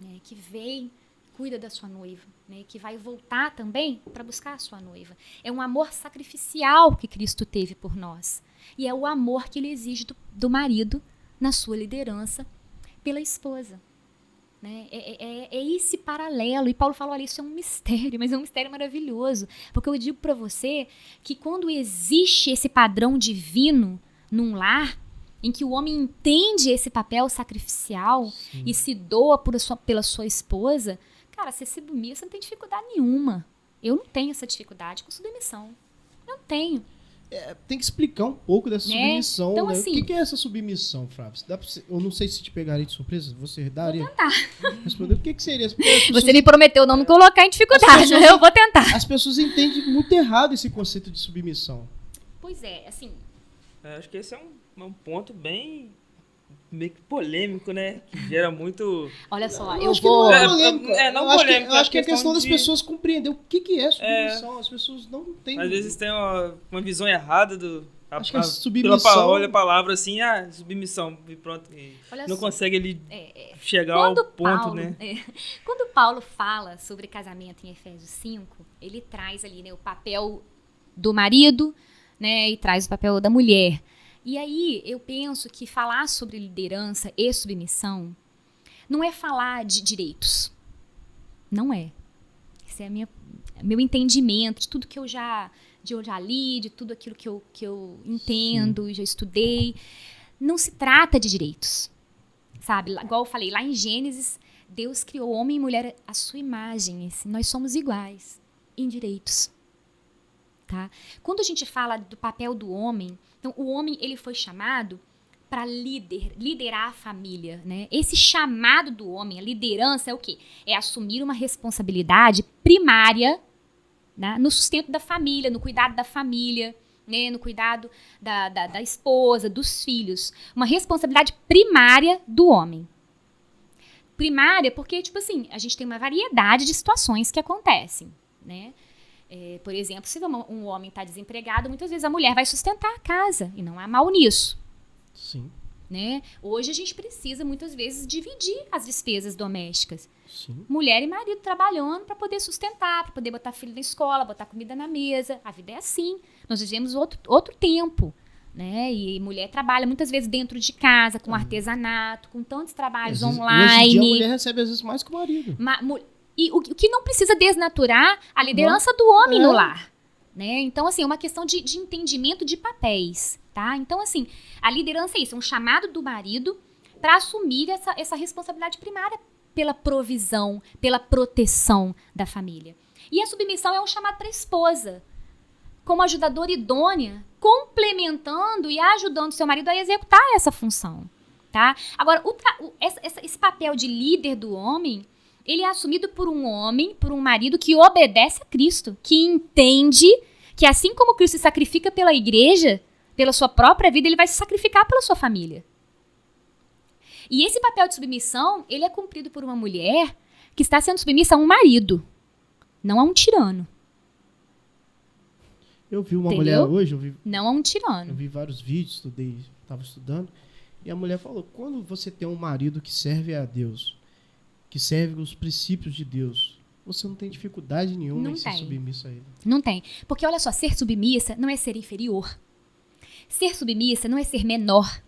né, que vem, cuida da sua noiva, né, que vai voltar também para buscar a sua noiva. É um amor sacrificial que Cristo teve por nós. E é o amor que ele exige do marido na sua liderança pela esposa. Né? É esse paralelo. E Paulo fala, olha, isso é um mistério, mas é um mistério maravilhoso. Porque eu digo para você que quando existe esse padrão divino num lar, em que o homem entende esse papel sacrificial e se doa pela sua esposa, cara, você se submissa, você não tem dificuldade nenhuma. Eu não tenho essa dificuldade com submissão. Eu não tenho. Tem que explicar um pouco dessa submissão. Então, né? assim, o que é essa submissão, Flávio? Eu não sei se te pegaria de surpresa. Você daria? Vou tentar. Responder, o que seria? Pessoas... Você me prometeu não me colocar em dificuldade. Eu vou tentar. As pessoas entendem muito errado esse conceito de submissão. Pois é, assim... Acho que esse é um ponto bem meio que polêmico, né? Que gera muito... Olha só, Eu eu acho que vou... não é polêmica. não eu acho que, polêmica, eu acho que é questão questão das de- pessoas compreender o que é submissão. As pessoas não têm... Às vezes tem uma visão errada do... Acho que a submissão... Olha a palavra assim, submissão, e pronto. E Olha não só. consegue ali chegar ao ponto, né? Quando Paulo fala sobre casamento em Efésios 5, ele traz ali, né, o papel do marido, né, e traz o papel da mulher. E aí eu penso que falar sobre liderança e submissão não é falar de direitos. Não é. Esse é meu entendimento de tudo que eu já li, de tudo aquilo que eu entendo e já estudei. Não se trata de direitos. Sabe? Igual eu falei, lá em Gênesis, Deus criou homem e mulher à sua imagem. Nós somos iguais em direitos. Tá? Quando a gente fala do papel do homem, então o homem ele foi chamado para liderar a família, né? Esse chamado do homem, a liderança é o quê? É assumir uma responsabilidade primária, né, no sustento da família, no cuidado da família, né, no cuidado da esposa, dos filhos. Uma responsabilidade primária do homem. Primária porque, tipo assim, a gente tem uma variedade de situações que acontecem, né? Por exemplo, se um homem está desempregado, muitas vezes a mulher vai sustentar a casa, e não há mal nisso. Sim. Né? Hoje a gente precisa, muitas vezes, dividir as despesas domésticas. Sim. Mulher e marido trabalhando para poder sustentar, para poder botar filho na escola, botar comida na mesa. A vida é assim. Nós vivemos outro tempo. Né? E mulher trabalha muitas vezes dentro de casa, com artesanato, com tantos trabalhos online. Hoje em dia a mulher recebe às vezes mais que o marido. E o que não precisa desnaturar a liderança do homem no lar. Né? Então, assim, é uma questão de entendimento de papéis. Tá? Então, assim, a liderança é isso, é um chamado do marido para assumir essa responsabilidade primária pela provisão, pela proteção da família. E a submissão é um chamado para a esposa, como ajudadora idônea, complementando e ajudando seu marido a executar essa função. Tá? Agora, esse papel de líder do homem, ele é assumido por um homem, por um marido que obedece a Cristo, que entende que assim como Cristo se sacrifica pela igreja, pela sua própria vida, ele vai se sacrificar pela sua família. E esse papel de submissão, ele é cumprido por uma mulher que está sendo submissa a um marido, não a um tirano. Eu vi uma Entendeu? mulher hoje, Não a um eu tirano. vi vários vídeos, estava estudando, e a mulher falou, quando você tem um marido que serve a Deus, que serve os princípios de Deus, você não tem dificuldade nenhuma em ser submissa a ele. Não tem. Porque, olha só, ser submissa não é ser inferior. Ser submissa não é ser menor.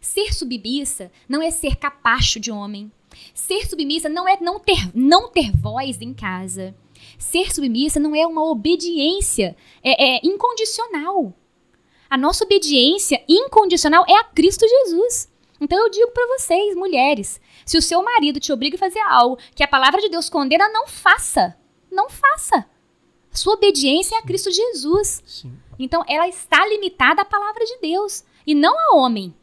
Ser submissa não é ser capacho de homem. Ser submissa não é não ter voz em casa. Ser submissa não é uma obediência incondicional. A nossa obediência incondicional é a Cristo Jesus. Então eu digo para vocês, mulheres, se o seu marido te obriga a fazer algo que a palavra de Deus condena, não faça. Não faça. Sua obediência é a Cristo Jesus. Sim. Então, ela está limitada à palavra de Deus e não a homem.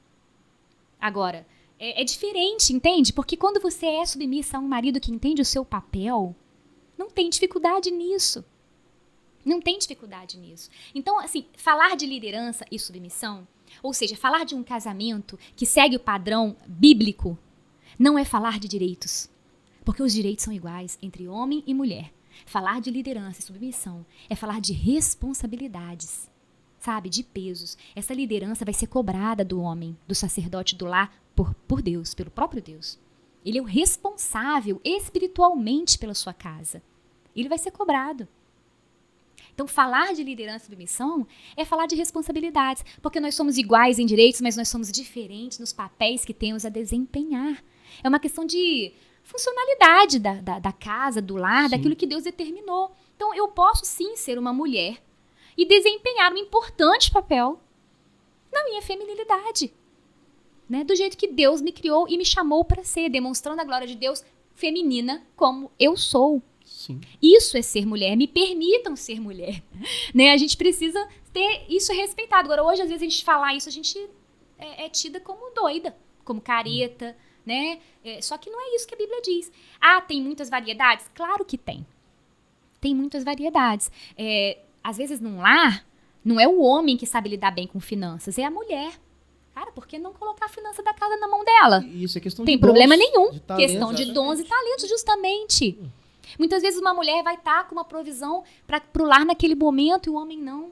Agora, é diferente, entende? Porque quando você é submissa a um marido que entende o seu papel, não tem dificuldade nisso. Não tem dificuldade nisso. Então, assim, falar de liderança e submissão, ou seja, falar de um casamento que segue o padrão bíblico, não é falar de direitos. Porque os direitos são iguais entre homem e mulher. Falar de liderança e submissão é falar de responsabilidades, sabe? De pesos. Essa liderança vai ser cobrada do homem, do sacerdote do lar, por Deus, pelo próprio Deus. Ele é o responsável espiritualmente pela sua casa. Ele vai ser cobrado. Então, falar de liderança e submissão é falar de responsabilidades, porque nós somos iguais em direitos, mas nós somos diferentes nos papéis que temos a desempenhar. É uma questão de funcionalidade da casa, do lar, sim, daquilo que Deus determinou. Então, eu posso sim ser uma mulher e desempenhar um importante papel na minha feminilidade, né? Do jeito que Deus me criou e me chamou para ser, demonstrando a glória de Deus feminina como eu sou. Sim. Isso é ser mulher, me permitam ser mulher, né? A gente precisa ter isso respeitado. Agora, hoje, às vezes, a gente falar isso, a gente é tida como doida, como careta, né? Só que não é isso que a Bíblia diz. Ah, tem muitas variedades? Claro que tem. Tem muitas variedades. Às vezes, num lar, não é o homem que sabe lidar bem com finanças, é a mulher. Cara, por que não colocar a finança da casa na mão dela? E isso é questão Tem de problema dons, nenhum. de talento, Questão de dons e talentos, justamente. Muitas vezes uma mulher vai estar com uma provisão para o lar naquele momento e o homem não.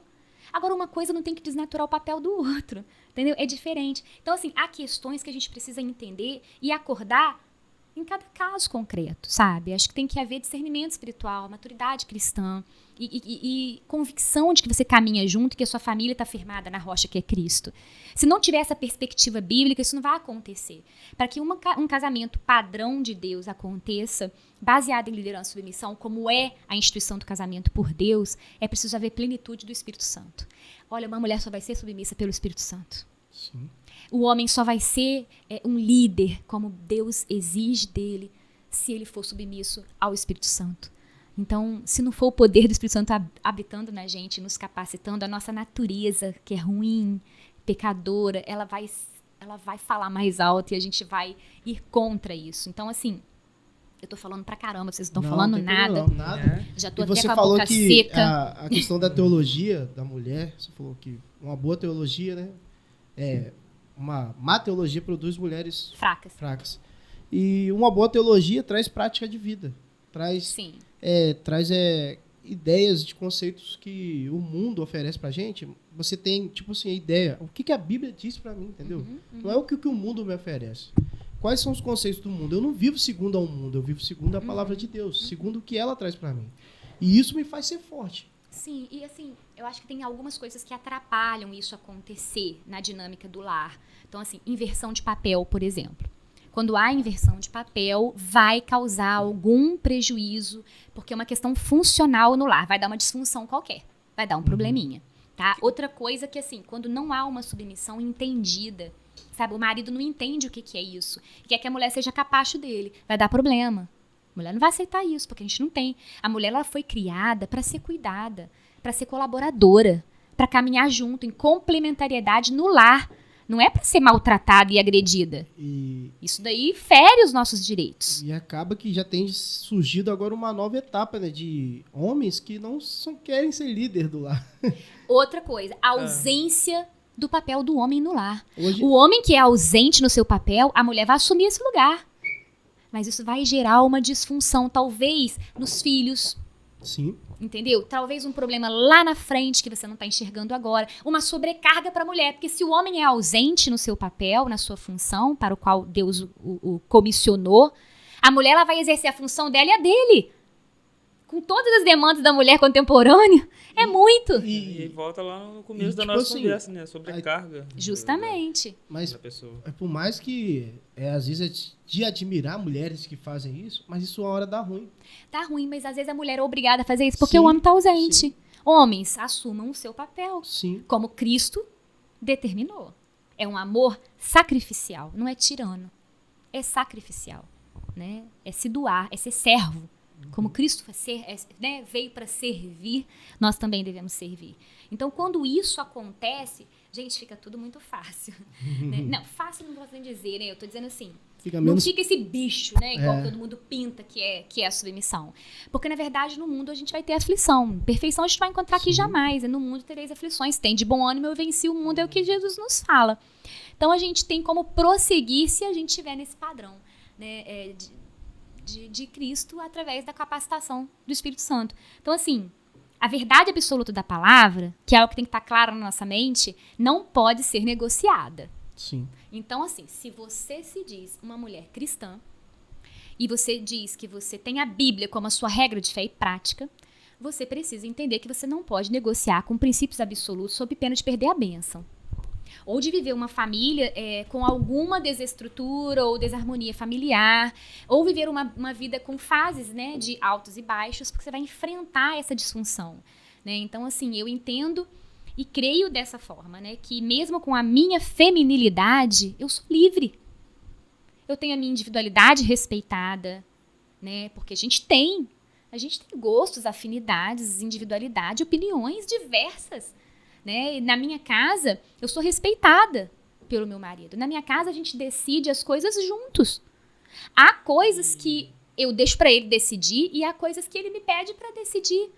Agora, uma coisa não tem que desnaturar o papel do outro, entendeu? É diferente. Então, assim, há questões que a gente precisa entender e acordar em cada caso concreto, sabe? Acho que tem que haver discernimento espiritual, maturidade cristã e convicção de que você caminha junto e que a sua família está firmada na rocha que é Cristo. Se não tiver essa perspectiva bíblica, isso não vai acontecer. Para que um casamento padrão de Deus aconteça, baseado em liderança e submissão, como é a instituição do casamento por Deus, é preciso haver plenitude do Espírito Santo. Olha, uma mulher só vai ser submissa pelo Espírito Santo. Sim. O homem só vai ser um líder, como Deus exige dele, se ele for submisso ao Espírito Santo. Então, se não for o poder do Espírito Santo habitando na gente, nos capacitando, a nossa natureza, que é ruim, pecadora, ela vai falar mais alto e a gente vai ir contra isso. Então, assim, eu tô falando pra caramba, vocês não estão falando nada. Não, nada. Já tô E até você com a falou boca que seca. a questão da teologia da mulher, você falou que uma boa teologia, né? Uma má teologia produz mulheres fracas. E uma boa teologia traz prática de vida. Traz ideias de conceitos que o mundo oferece pra gente. Você tem, tipo assim, a ideia. O que a Bíblia diz pra mim, entendeu? Não é o que o mundo me oferece. Quais são os conceitos do mundo? Eu não vivo segundo ao mundo, eu vivo segundo a palavra de Deus, segundo o que ela traz pra mim. E isso me faz ser forte. Sim, e assim, eu acho que tem algumas coisas que atrapalham isso acontecer na dinâmica do lar. Então, assim, inversão de papel, por exemplo. Quando há inversão de papel, vai causar algum prejuízo, porque é uma questão funcional no lar, vai dar uma disfunção qualquer, vai dar um probleminha, tá? Outra coisa que, assim, quando não há uma submissão entendida, sabe, o marido não entende o que é isso, quer que a mulher seja capacho dele, vai dar problema. A mulher não vai aceitar isso, porque a gente não tem. A mulher, ela foi criada para ser cuidada, para ser colaboradora, para caminhar junto, em complementariedade no lar. Não é para ser maltratada e agredida. Isso daí fere os nossos direitos. E acaba que já tem surgido agora uma nova etapa, né, de homens que não querem ser líder do lar. Outra coisa, a ausência do papel do homem no lar. Hoje... O homem que é ausente no seu papel, a mulher vai assumir esse lugar. Mas isso vai gerar uma disfunção, talvez, nos filhos. Sim. Entendeu? Talvez um problema lá na frente que você não está enxergando agora. Uma sobrecarga para a mulher. Porque se o homem é ausente no seu papel, na sua função, para o qual Deus o comissionou, a mulher ela vai exercer a função dela e a dele. Com todas as demandas da mulher contemporânea, é muito. E volta lá no começo da nossa conversa, né? Sobrecarga. Justamente. Mas da pessoa. Por mais que, às vezes, é de admirar mulheres que fazem isso, mas isso uma hora dá ruim. Dá ruim, mas às vezes a mulher é obrigada a fazer isso porque Sim, o homem está ausente. sim. Homens, assumam o seu papel. Sim. Como Cristo determinou. É um amor sacrificial, não é tirano. É sacrificial. Né? É se doar, é ser servo. Como Cristo veio para servir, nós também devemos servir. Então, quando isso acontece, gente, fica tudo muito fácil. Né? Não, fácil não posso nem dizer, né? Eu estou dizendo assim, não fica esse bicho, né? Igual todo mundo pinta que é a submissão. Porque, na verdade, no mundo a gente vai ter aflição. Perfeição a gente vai encontrar aqui jamais. No mundo tereis aflições. Tem de bom ânimo, eu venci o mundo, é o que Jesus nos fala. Então, a gente tem como prosseguir se a gente estiver nesse padrão, né? De Cristo através da capacitação do Espírito Santo. Então, assim, a verdade absoluta da palavra, que é algo que tem que estar claro na nossa mente, não pode ser negociada. Sim. Então, assim, se você se diz uma mulher cristã e você diz que você tem a Bíblia como a sua regra de fé e prática, você precisa entender que você não pode negociar com princípios absolutos sob pena de perder a bênção. Ou de viver uma família com alguma desestrutura ou desarmonia familiar, ou viver uma vida com fases, né, de altos e baixos, porque você vai enfrentar essa disfunção. Né? Então, assim, eu entendo e creio dessa forma, né, que mesmo com a minha feminilidade, eu sou livre. Eu tenho a minha individualidade respeitada, né, porque a gente tem gostos, afinidades, individualidade, opiniões diversas. Né? Na minha casa, eu sou respeitada pelo meu marido. Na minha casa, a gente decide as coisas juntos. Há coisas que eu deixo para ele decidir e há coisas que ele me pede para decidir.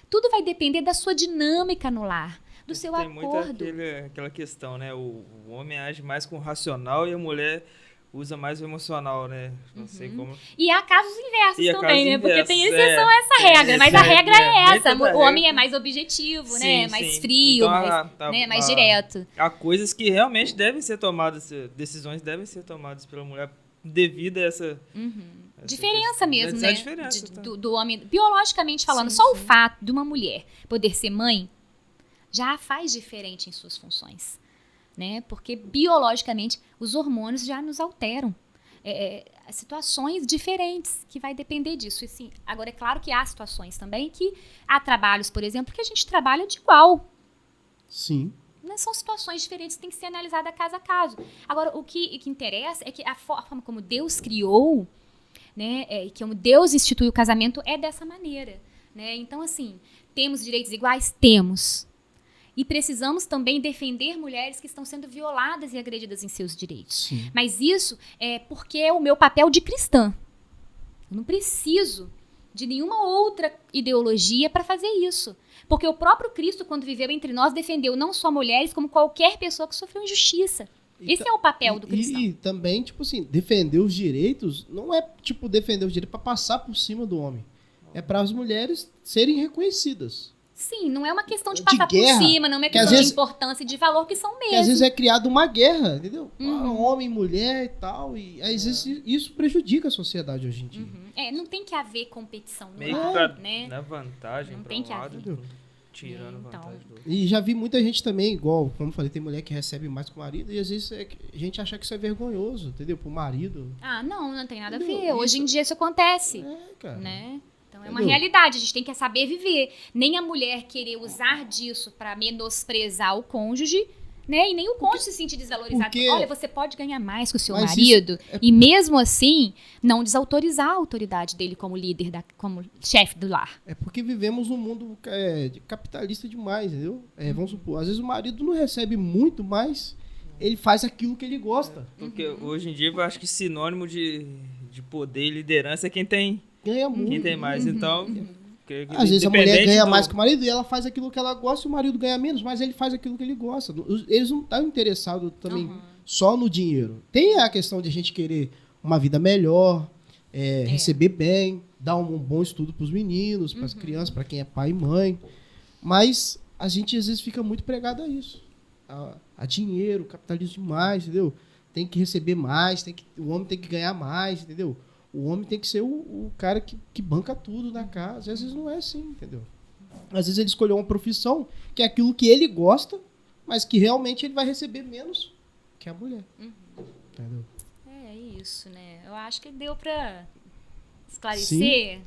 Tudo vai depender da sua dinâmica no lar. do seu Tem muito acordo. aquela questão, né? O homem age mais com o racional e a mulher usa mais o emocional, né? Não sei como. E há casos inversos E há também, casos né? Porque tem inversos, exceção a essa tem regra, mas a exceção, regra é nem essa. toda O homem regra. é mais objetivo, Sim, né? Mais sim. frio, Então, mais, mais direto. Há coisas que realmente devem ser tomadas, decisões devem ser tomadas pela mulher devido a essa Diferença questão. mesmo, Essa né? diferença, tá? Do homem, biologicamente falando, Sim, só o sim. fato de uma mulher poder ser mãe já a faz diferente em suas funções, né? Porque biologicamente os hormônios já nos alteram. Situações diferentes que vai depender disso. E, sim, agora, é claro que há situações também que há trabalhos, por exemplo, que a gente trabalha de igual. Sim. Mas são situações diferentes que tem que ser analisada caso a caso. Agora, o que interessa é que a forma como Deus criou, né, que como Deus instituiu o casamento é dessa maneira. Né? Então, assim, temos direitos iguais? Temos. E precisamos também defender mulheres que estão sendo violadas e agredidas em seus direitos. Sim. Mas isso é porque é o meu papel de cristã. Eu não preciso de nenhuma outra ideologia para fazer isso. Porque o próprio Cristo, quando viveu entre nós, defendeu não só mulheres, como qualquer pessoa que sofreu injustiça. Esse é o papel do cristão. E também, tipo assim, defender os direitos não é, tipo, defender os direitos para passar por cima do homem. É para as mulheres serem reconhecidas. Sim, não é uma questão de De passar guerra, por cima, não é uma que às questão de vezes- importância e de valor, que são Porque às mesmo. vezes é criada uma guerra, entendeu? Uhum. Homem, mulher e tal. E às vezes isso prejudica a sociedade hoje em dia. Não tem que haver competição no Meio que lado, pra né? dar vantagem Não pra tem um que lado, haver. tirando Então. vantagem do outro. E já vi muita gente também, igual, como eu falei, tem mulher que recebe mais que o marido. E às vezes a gente acha que isso é vergonhoso, entendeu? Pro marido. Ah, não tem nada a Entendeu? ver. Hoje Isso- em dia isso acontece. Cara. Né? Então é uma Entendeu? realidade, a gente tem que saber viver. Nem a mulher querer usar disso para menosprezar o cônjuge, né? E nem o cônjuge se sentir desvalorizado. porque- Olha, você pode ganhar mais que o seu Mas marido. isso é- E mesmo assim, não desautorizar a autoridade dele como líder, como chefe do lar. É porque vivemos num mundo capitalista demais, entendeu? Vamos supor, às vezes o marido não recebe muito, mas ele faz aquilo que ele gosta. Porque hoje em dia eu acho que sinônimo de poder e liderança é quem tem Ganha muito. mais. Então, creio que Às vezes a mulher independente ganha do- mais que o marido e ela faz aquilo que ela gosta e o marido ganha menos, mas ele faz aquilo que ele gosta. Eles não estão interessados também só no dinheiro. Tem a questão de a gente querer uma vida melhor, receber bem, dar um bom estudo para os meninos, para as crianças, para quem é pai e mãe. Mas a gente às vezes fica muito pregado a isso. A dinheiro, capitalismo demais, entendeu? Tem que receber mais, o homem tem que ganhar mais, entendeu? O homem tem que ser o cara que banca tudo na casa. E às vezes não é assim, entendeu? Às vezes ele escolheu uma profissão que é aquilo que ele gosta, mas que realmente ele vai receber menos que a mulher. Entendeu? É isso, né? Eu acho que deu pra esclarecer.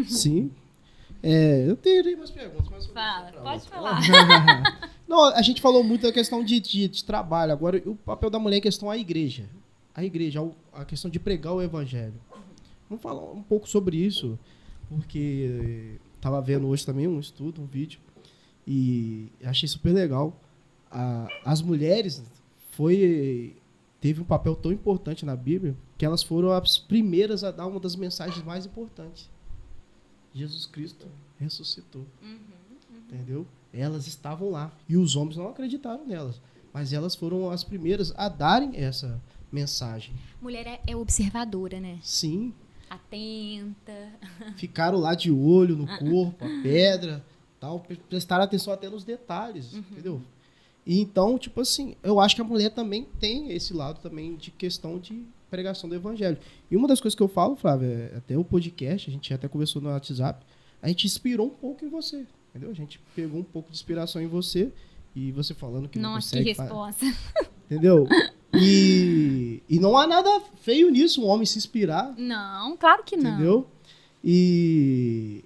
Sim. Eu tenho umas perguntas, mas... Fala, pode falar. Não, a gente falou muito da questão de trabalho. Agora, o papel da mulher em questão à igreja. A igreja, a questão de pregar o evangelho. Vamos falar um pouco sobre isso, porque estava vendo hoje também um estudo, um vídeo, e achei super legal. As mulheres teve um papel tão importante na Bíblia que elas foram as primeiras a dar uma das mensagens mais importantes. Jesus Cristo ressuscitou. Entendeu? Elas estavam lá. E os homens não acreditaram nelas. Mas elas foram as primeiras a darem essa mensagem. Mulher é observadora, né? Sim. Atenta. Ficaram lá de olho no corpo, a pedra, tal. Prestaram atenção até nos detalhes, entendeu? E então, tipo assim, eu acho que a mulher também tem esse lado também de questão de pregação do evangelho. E uma das coisas que eu falo, Flávio, até o podcast, a gente até conversou no WhatsApp, a gente inspirou um pouco em você, entendeu? A gente pegou um pouco de inspiração em você e você falando que não Nossa, que consegue... resposta. Entendeu? E não há nada feio nisso, um homem se inspirar, Não, claro que não. entendeu? E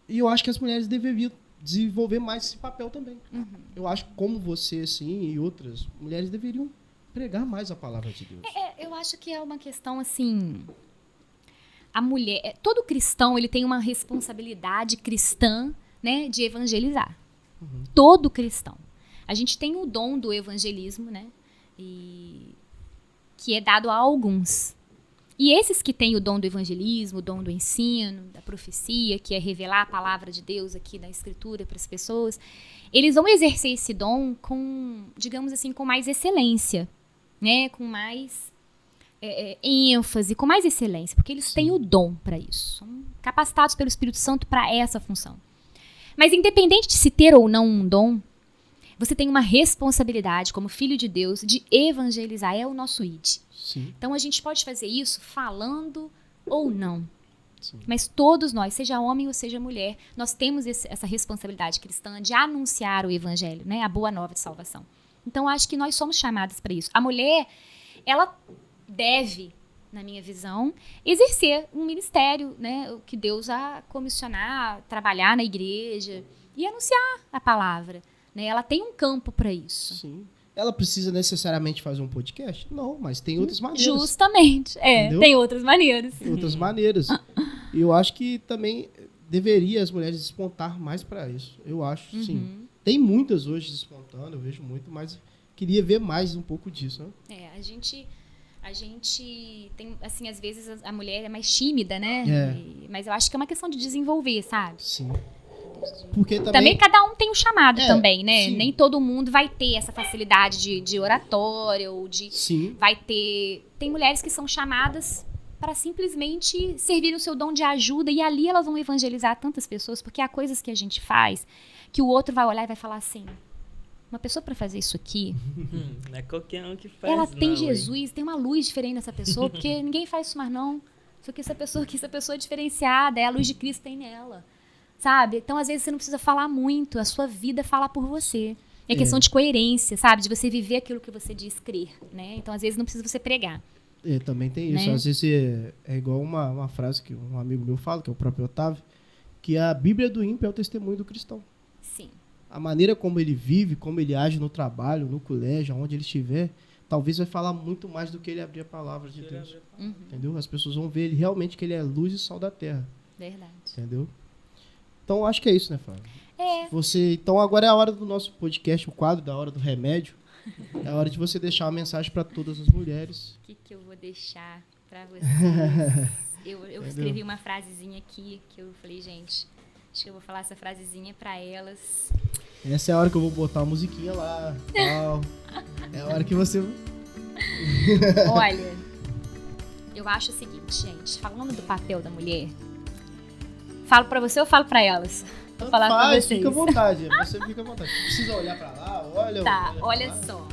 eu acho que as mulheres deveriam desenvolver mais esse papel também. Eu acho que como você, assim, e outras mulheres deveriam pregar mais a palavra de Deus. Eu acho que é uma questão assim. A mulher, todo cristão, ele tem uma responsabilidade cristã, né, de evangelizar. Todo cristão. A gente tem o dom do evangelismo, né, e que é dado a alguns. E esses que têm o dom do evangelismo, o dom do ensino, da profecia, que é revelar a palavra de Deus aqui na Escritura para as pessoas, eles vão exercer esse dom com, digamos assim, com mais excelência, né? Com mais ênfase, com mais excelência, porque eles têm o dom para isso. São capacitados pelo Espírito Santo para essa função. Mas independente de se ter ou não um dom, você tem uma responsabilidade como filho de Deus de evangelizar, é o nosso ID. Sim. Então a gente pode fazer isso falando ou não. Sim. Mas todos nós, seja homem ou seja mulher, nós temos essa responsabilidade cristã de anunciar o evangelho, né? A boa nova de salvação. Então acho que nós somos chamadas para isso. A mulher, ela deve, na minha visão, exercer um ministério, né? O que Deus a comissionar, trabalhar na igreja e anunciar a palavra. Né? Ela tem um campo para isso. Sim. Ela precisa necessariamente fazer um podcast? Não, mas tem outras maneiras. Justamente. Tem outras maneiras. Tem outras maneiras. E eu acho que também deveria as mulheres despontar mais para isso. Eu acho, sim. Tem muitas hoje despontando, eu vejo muito, mas queria ver mais um pouco disso. Né? A gente tem, assim, às vezes a mulher é mais tímida, né? Mas eu acho que é uma questão de desenvolver, sabe? Sim. Porque também cada um tem um chamado também, né? Sim. Nem todo mundo vai ter essa facilidade de oratória ou de... Sim. Vai ter... Tem mulheres que são chamadas para simplesmente servir o seu dom de ajuda e ali elas vão evangelizar tantas pessoas, porque há coisas que a gente faz que o outro vai olhar e vai falar assim, uma pessoa para fazer isso aqui... Não é qualquer um que faz, ela tem não, Jesus, tem uma luz diferente nessa pessoa, porque ninguém faz isso mais não. Só que essa pessoa é diferenciada, é a luz de Cristo tem nela. Sabe? Então, às vezes, você não precisa falar muito. A sua vida fala por você. É questão de coerência, sabe? De você viver aquilo que você diz crer, né? Então, às vezes, não precisa você pregar. Também tem isso. Né? Às vezes é igual uma frase que um amigo meu fala, que é o próprio Otávio, que a Bíblia do ímpio é o testemunho do cristão. Sim. A maneira como ele vive, como ele age no trabalho, no colégio, onde ele estiver, talvez vai falar muito mais do que ele abrir a palavra de Deus. Entendeu? As pessoas vão ver realmente que ele é luz e sal da terra. Verdade. Entendeu? Então, acho que é isso, né, Flávia? Então, agora é a hora do nosso podcast, o quadro da Hora do Remédio. É a hora de você deixar uma mensagem para todas as mulheres. O que eu vou deixar para vocês? eu escrevi uma frasezinha aqui que eu falei, gente, acho que eu vou falar essa frasezinha para elas. Essa é a hora que eu vou botar uma musiquinha lá. Tal. É a hora que você... Olha, eu acho o seguinte, gente, falando do papel da mulher... Falo pra você ou falo pra elas? Vou falar pra vocês. Fica à vontade. Você fica à vontade. Precisa olhar pra lá, olha. Tá, olha só.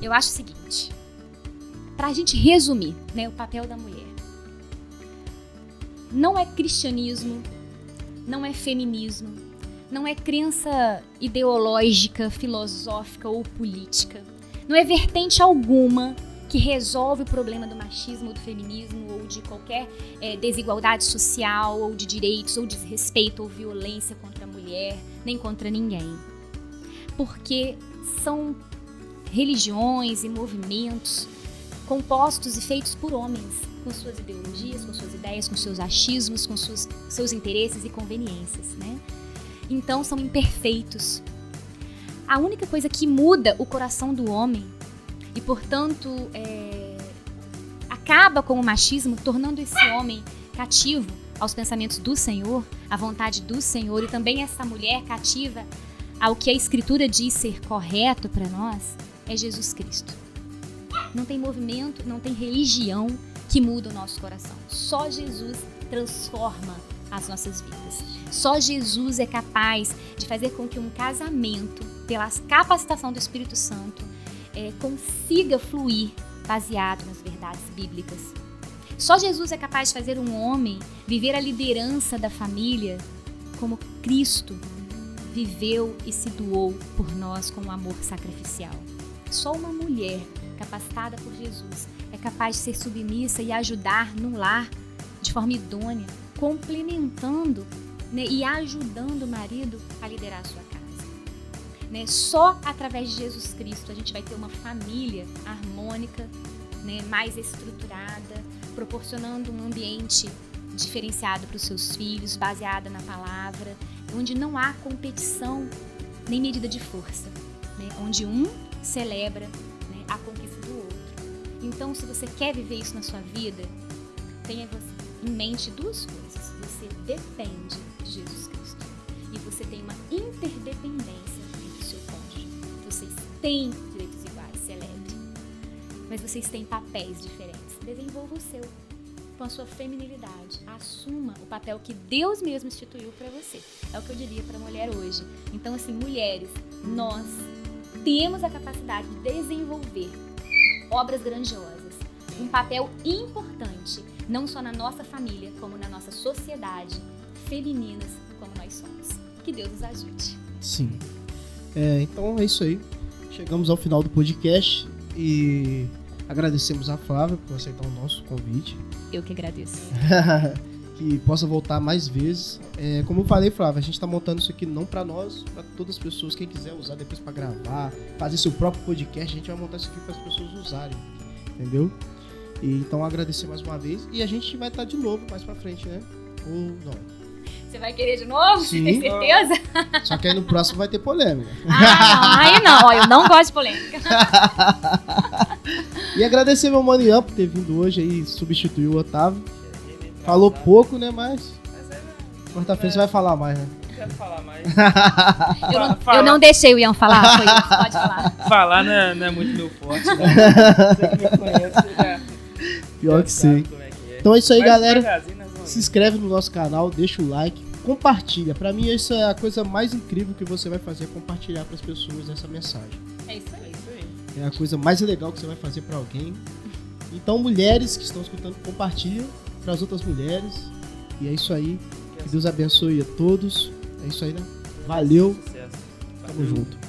Eu acho o seguinte. Pra gente resumir, né, o papel da mulher. Não é cristianismo, não é feminismo, não é crença ideológica, filosófica ou política. Não é vertente alguma que resolve o problema do machismo ou do feminismo ou de qualquer desigualdade social ou de direitos ou desrespeito ou violência contra a mulher, nem contra ninguém. Porque são religiões e movimentos compostos e feitos por homens, com suas ideologias, com suas ideias, com seus achismos, com seus interesses e conveniências, né? Então são imperfeitos. A única coisa que muda o coração do homem e, portanto, acaba com o machismo, tornando esse homem cativo aos pensamentos do Senhor, à vontade do Senhor, e também essa mulher cativa ao que a Escritura diz ser correto para nós, é Jesus Cristo. Não tem movimento, não tem religião que muda o nosso coração. Só Jesus transforma as nossas vidas. Só Jesus é capaz de fazer com que um casamento, pela capacitação do Espírito Santo, consiga fluir baseado nas verdades bíblicas. Só Jesus é capaz de fazer um homem viver a liderança da família como Cristo viveu e se doou por nós com um amor sacrificial. Só uma mulher capacitada por Jesus é capaz de ser submissa e ajudar no lar de forma idônea, complementando, né, e ajudando o marido a liderar a sua casa. Né? Só através de Jesus Cristo a gente vai ter uma família harmônica, né, mais estruturada, proporcionando um ambiente diferenciado para os seus filhos, baseada na palavra, onde não há competição nem medida de força, né? Onde um celebra, né, a conquista do outro. Então, se você quer viver isso na sua vida, tenha em mente duas coisas. Você depende de Jesus Cristo e você tem uma interdependência entre o seu cônjuge. Vocês têm direitos iguais, celebre. Mas vocês têm papéis diferentes. Desenvolva o seu, com a sua feminilidade. Assuma o papel que Deus mesmo instituiu para você. É o que eu diria para a mulher hoje. Então, assim, mulheres, nós temos a capacidade de desenvolver obras grandiosas, um papel importante, não só na nossa família, como na nossa sociedade, femininas como nós somos. Que Deus nos ajude. Sim. Então é isso aí. Chegamos ao final do podcast e agradecemos a Flávia por aceitar o nosso convite. Eu que agradeço. Que possa voltar mais vezes. Como eu falei, Flávia, a gente está montando isso aqui não para nós, para todas as pessoas. Quem quiser usar depois para gravar, fazer seu próprio podcast, a gente vai montar isso aqui para as pessoas usarem. Entendeu? E, então agradecer mais uma vez. E a gente vai estar de novo mais para frente, né? Ou não? Você vai querer de novo? Sim. Tem certeza? Só que aí no próximo vai ter polêmica. Aí não. Ó, eu não gosto de polêmica. E agradecer meu mano Ian por ter vindo hoje aí, substituiu o Otávio. Falou pouco, né, mas quarta-feira você vai falar mais, né? Não quero falar mais. Eu não deixei o Ian falar, foi isso, pode falar. Falar não é muito meu forte, né? Você que me conhece já. Pior que sim. Como é que é. Então é isso aí, Mas galera. devagarzinho nós vamos Se inscreve no nosso canal, deixa o like, compartilha. Pra mim, isso é a coisa mais incrível que você vai fazer, compartilhar pras pessoas essa mensagem. É isso aí. É a coisa mais legal que você vai fazer pra alguém. Então, mulheres que estão escutando, compartilham pras outras mulheres. E é isso aí. Que Deus abençoe a todos. É isso aí, né? Valeu. Sucesso. Tamo junto.